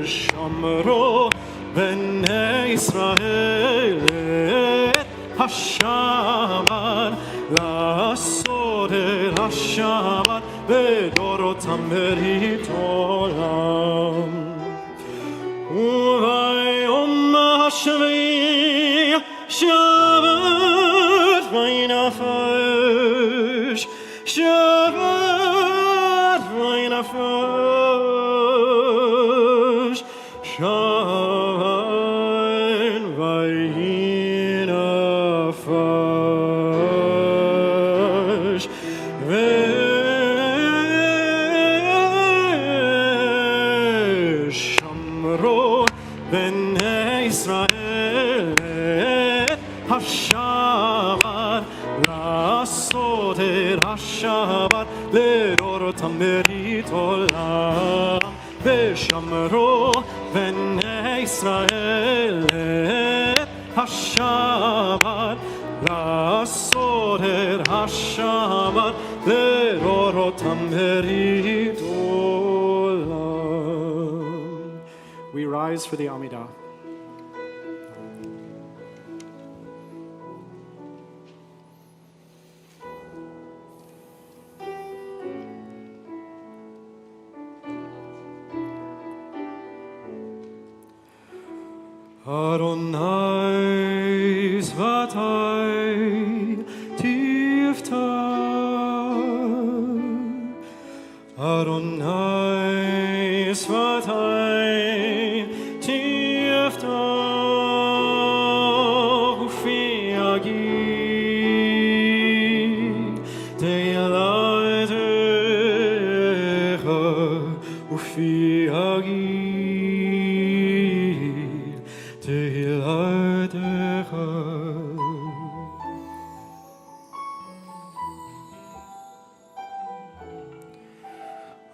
ושמרו בני ישראל את השבת לעשות את השבת לדורותם ברית עולם. וביום השביעי שבת וינפש שבת וינפש שבת וינפש ושמרו בני ישראל את השבת לעשות את השבת לדורותם ברית עולם. ושמרו בני ישראל את השבת לעשות את השבת לדורותם rise for the Amidah. Adonai Svatai Tifta Adonai Svatai Tifta Ufi Agi Teilatecha Ufi Agi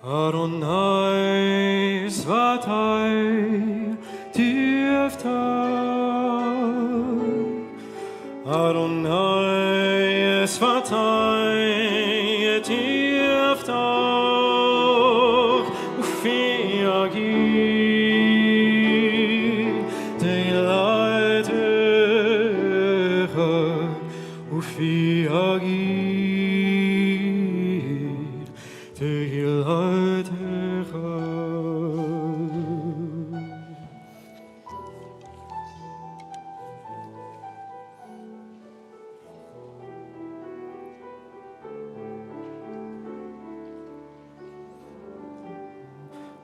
Adonai Svatai Tifta Adonai Svatai Tifta Ufi Agi Teilatecha Ufi Agi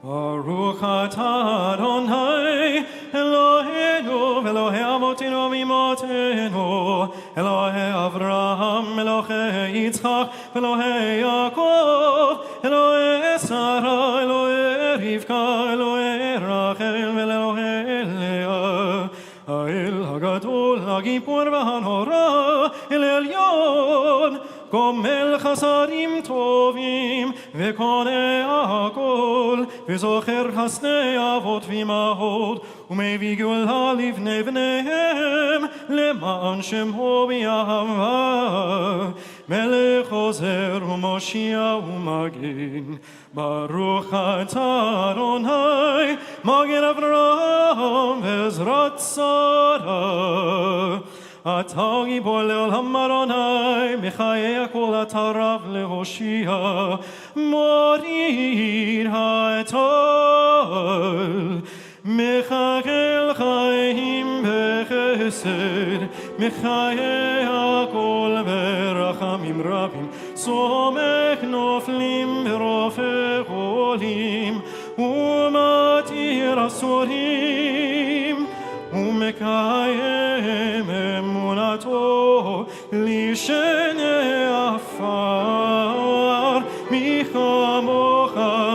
Baruch atah Adonai Eloheinu Elohei Avotinu v'Imotenu Elohei Avraham Elohei Yitzchak Elohei Yaakov Elohei Sarah Elohei Rivka Elohei Rachel Elohei Leah Ha'el Hagadol Hagipur v'Hanora El Elyon Gomel Chasadim Tovim V'Konei Hakol V'Zocher Chasnei Avot V'Imahot U'Mevi Gula Livnei Bneihem Leman Shemo B'Yahava Melech Ozer U'Moshia U'Magin Baruch atah Adonai Magin Avraham V'Ezrat Sarah אתה גיבור לעולם אדוני, מחיי הכל אתה רב להושיע, מוריד העטל, מחכה חיים בחסד, מחיי הכל ברחמים רבים, סומך נופלים ברופא חולים, ומתיר אסורים, ומקיים אמונתו לשני עפר מי כמוך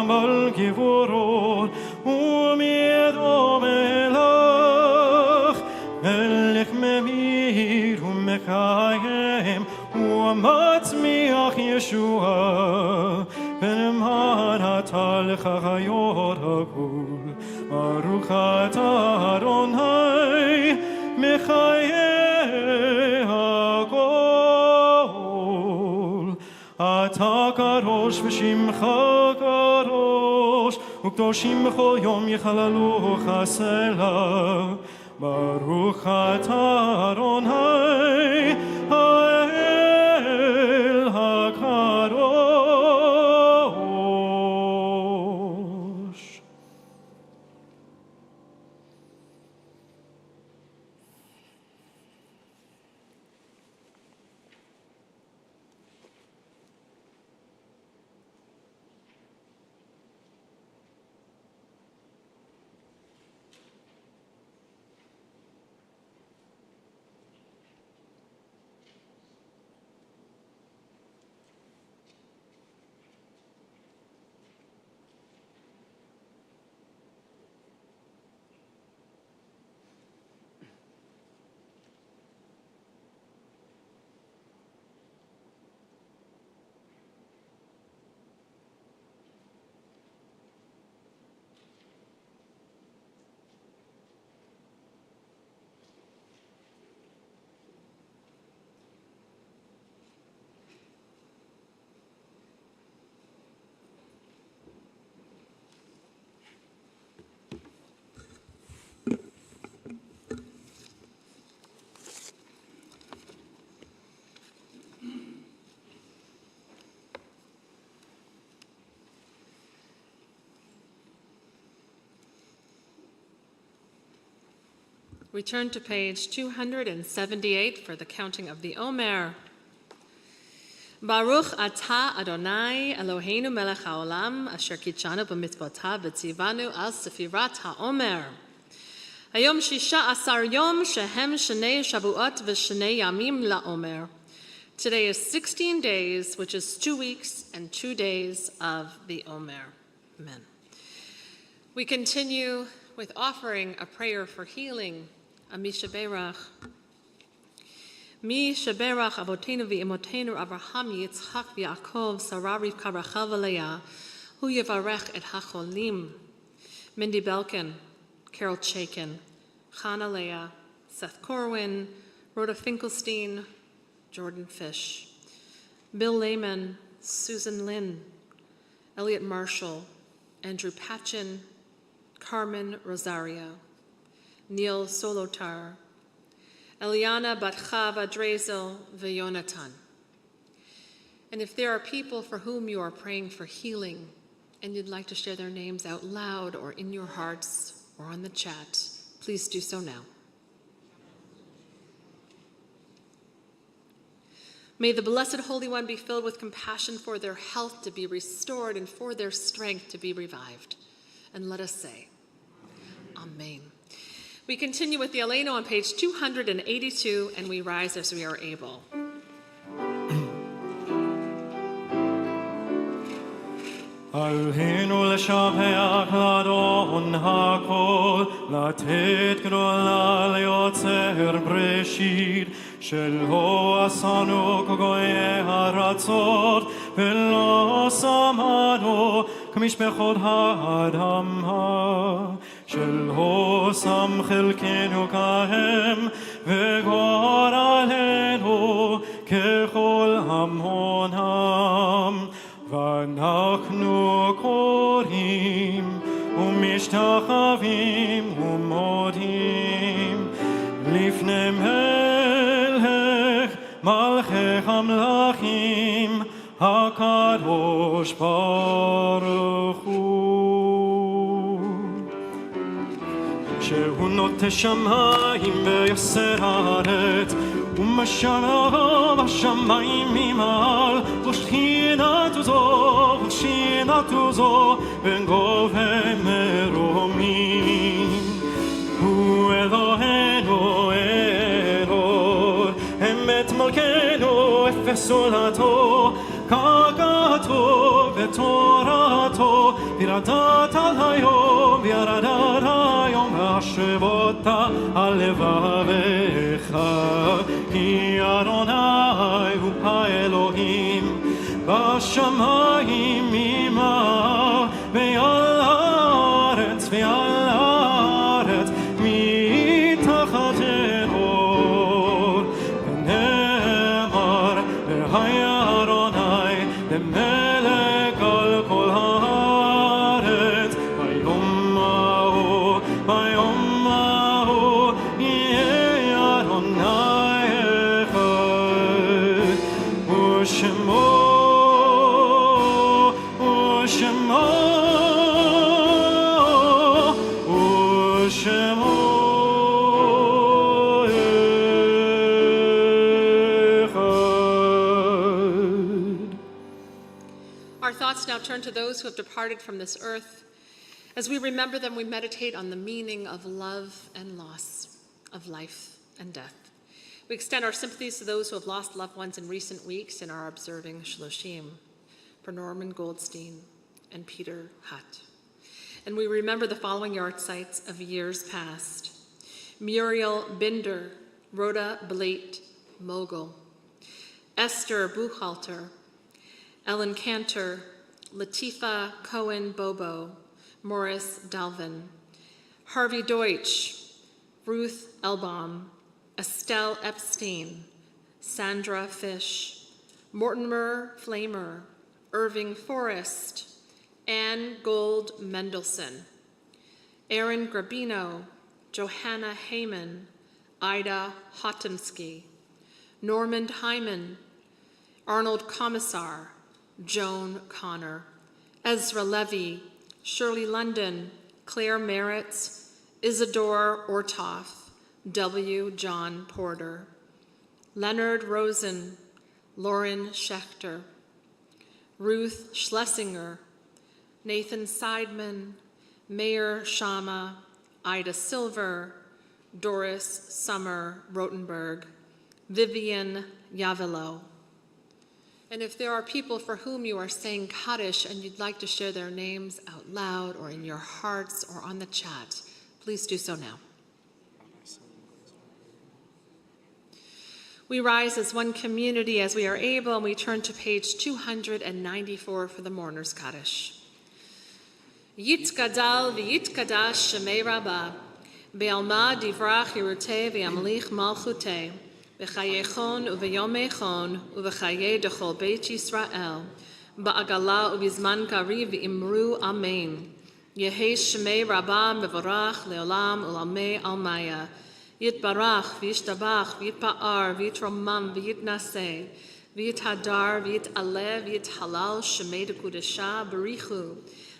בעל גבורות ומידו מלך מלך ממיר ומקיים ומצמיח ישועה ולמען אתה לך חיות הכל ברוך אתה אדוני מחיי הכל אתה קדוש ושמך קדוש וקדושים בכל יום יחללוך סלה ברוך אתה אדוני האל הקדוש. We turn to page 278 for the counting of the Omer. Baruch atah Adonai Eloheinu melech haolam asher kitshanu b'mitzvotav v'tzivanu al sefirat haomer. Hayom 16 yom shehem shnei shavuot v'shnei yamim laomer. Today is 16 days, which is 2 weeks and 2 days of the Omer. Amen. We continue with offering a prayer for healing. Mi sheberach. Mi sheberach avotenu v'imotenu Avraham Yitzchak v'Yaakov Sarah Rivka Rachel v'Leah hu yevarech et hacholim. Mindy Belkin, Carol Chaikin, Chana Leah, Seth Corwin, Rhoda Finkelstein, Jordan Fish, Bill Lehman, Susan Lynn, Elliot Marshall, Andrew Patchen, Carmen Rosario, Neil Solotar, Eliana Batchava Drezel V'Yonatan. And if there are people for whom you are praying for healing and you'd like to share their names out loud or in your hearts or on the chat, please do so now. May the Blessed Holy One be filled with compassion for their health to be restored and for their strength to be revived. And let us say, Amen. We continue with the Aleinu on page 282, and we rise as we are able. עלינו לשבח לאדון הכל, לתת גדולה ליוצר בראשית, שלא עשנו כגויי הארצות, ולא שמנו כמשפחות האדם, שלא שם חלקנו כהם, וגורלנו ככל המונם. ואנחנו קוראים ומשתחווים ומודים לפני מלך מלכי המלכים הקדוש ברוך הוא, שהוא נוטה שמיים ויסר הארץ ומשנה בשמיים ממעל, ושכינתו זו בין גובה מרומים. הוא אלוהינו אלוהי, אמת מלכנו, אפס עולתו, קרקעתו ותורתו, וירדת על היום, וירדת היום, והשבות על לבביך. כי אדוני הוא האלוהים, בשמיים ממעל, ועל הארץ מתחתנו. ונאמר, והיה אדוני למלך על כל הארץ, ביום ההוא יהיה אדוני אחד, ושמו Now turn to those who have departed from this earth. As we remember them, we meditate on the meaning of love and loss, of life and death. We extend our sympathies to those who have lost loved ones in recent weeks and are observing Shloshim, for Norman Goldstein and Peter Hutt. And we remember the following yahrzeits of years past: Muriel Binder, Rhoda Blate Mogul, Esther Buchhalter, Ellen Cantor, Latifa Cohen Bobo, Morris Dalvin, Harvey Deutsch, Ruth Elbaum, Estelle Epstein, Sandra Fish, Mortimer Flamer, Irving Forrest, Anne Gold Mendelson, Aaron Grabino, Johanna Heyman, Ida Hotomsky, Normand Hyman, Arnold Commissar, Joan Connor, Ezra Levy, Shirley London, Claire Merritt, Isidore Ortoff, W. John Porter, Leonard Rosen, Lauren Schechter, Ruth Schlesinger, Nathan Seidman, Mayor Shama, Ida Silver, Doris Summer Rotenberg, Vivian Yavilo. And if there are people for whom you are saying Kaddish and you'd like to share their names out loud or in your hearts or on the chat, please do so now. We rise as one community as we are able, and we turn to page 294 for the Mourner's Kaddish. Yitkadal v'yitkadash shemei Rabbah, be'alma divrach yiruteh v'yamlich malchuteh, b'chayechon u'v'yomechon u'v'chayeh dechol beit Yisrael, ba'agala u'bizman kariv v'imru amen. Yehei shemei Rabbah mevorach le'olam u'lamei almaya. Yitbarach, v'yishtabach, v'yitpa'ar, v'yitromam, v'yitnaseh, v'yithadar, v'yitaleh, v'yithalal, shemei dekudesha, b'richu,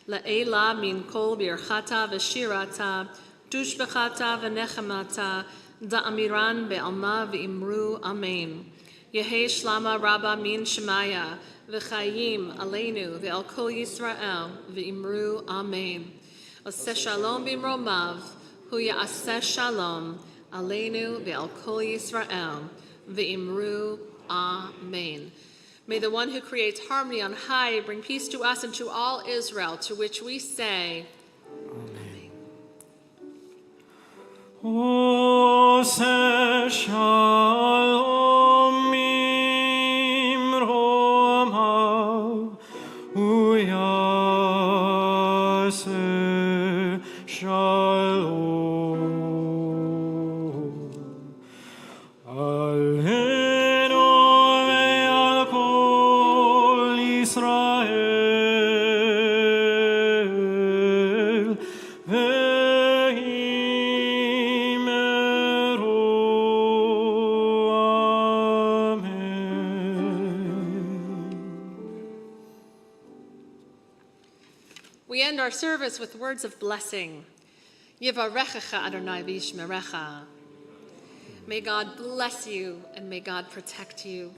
la'ela min kol birchata v'shirata, tushbechata v'nechamata, da'amiran be'alma v'imru, amen. Yehei shlama rabba min shemaya, v'chayim aleinu ve'al kol Yisrael, v'imru, amen. Oseh shalom b'imromav, hu ya'aseh shalom, Aleinu ve'al kol Yisrael, ve'imru, amen. May the one who creates harmony on high bring peace to us and to all Israel, to which we say, Amen. Oseh shalom imromav, hu yaseh shalom. We end our service with words of blessing. Yivarechecha Adonai v'yishmerecha. May God bless you and may God protect you.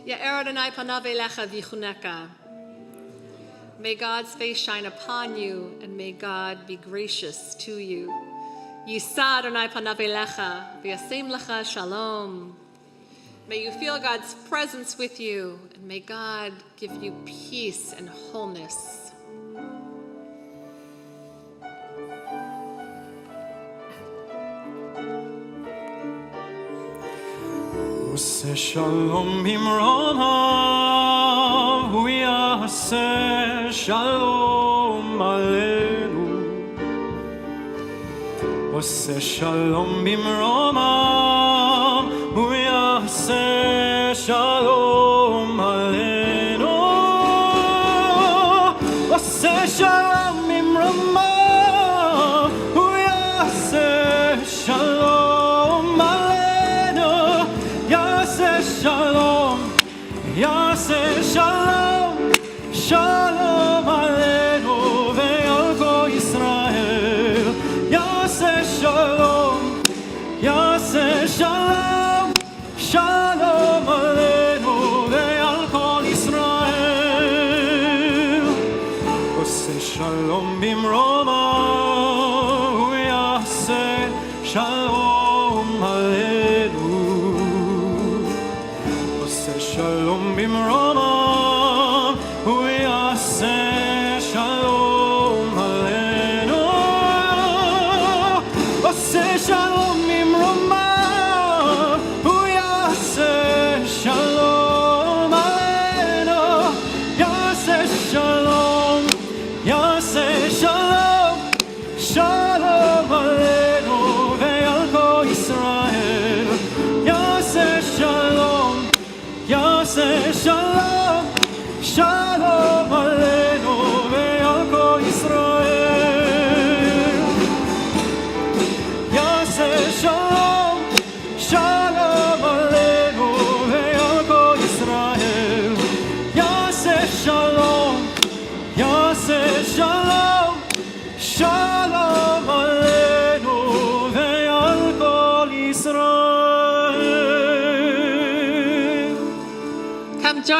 Ya'er Adonai panav elecha v'yichuneka. May God's face shine upon you and may God be gracious to you. Yisa Adonai panav elecha v'yasem lecha shalom. May you feel God's presence with you and may God give you peace and wholeness. Oseh shalom bimromav, hu yaseh shalom aleinu. Oseh shalom bimromav, hu yaseh shalom aleinu. Oseh shalom bimromav, hu yaseh shalom aleinu. Shalom, Yaseh Shalom, Shalom Aleinu ve'al kol Yisrael. Yaseh Shalom, Yaseh Shalom, Shalom Aleinu ve'al kol Yisrael. Oseh Shalom bimromav, hu yaseh Shalom Aleinu. Shalom bimromav, hu yaseh shalom aleinu. Oseh shalom bimromav, hu yaseh shalom aleinu. Yaseh shalom, yaseh shalom, shalom aleinu ve'al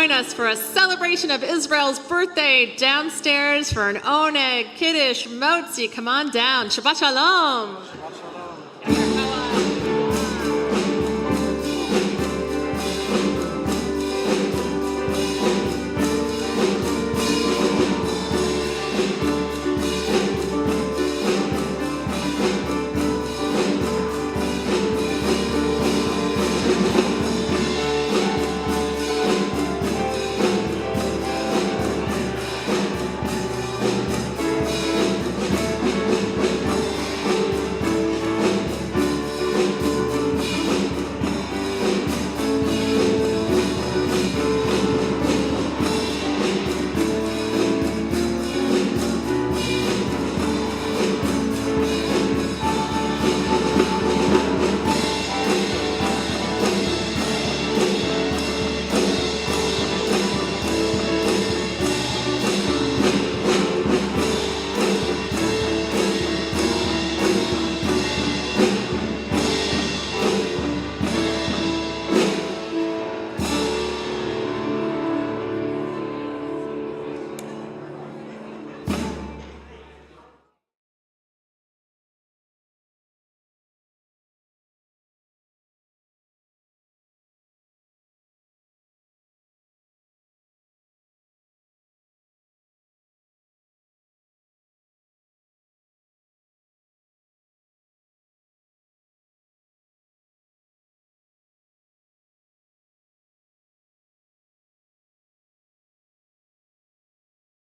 join us for a celebration of Israel's birthday downstairs for an oneg, kiddush, motzi. Come on down. Shabbat shalom.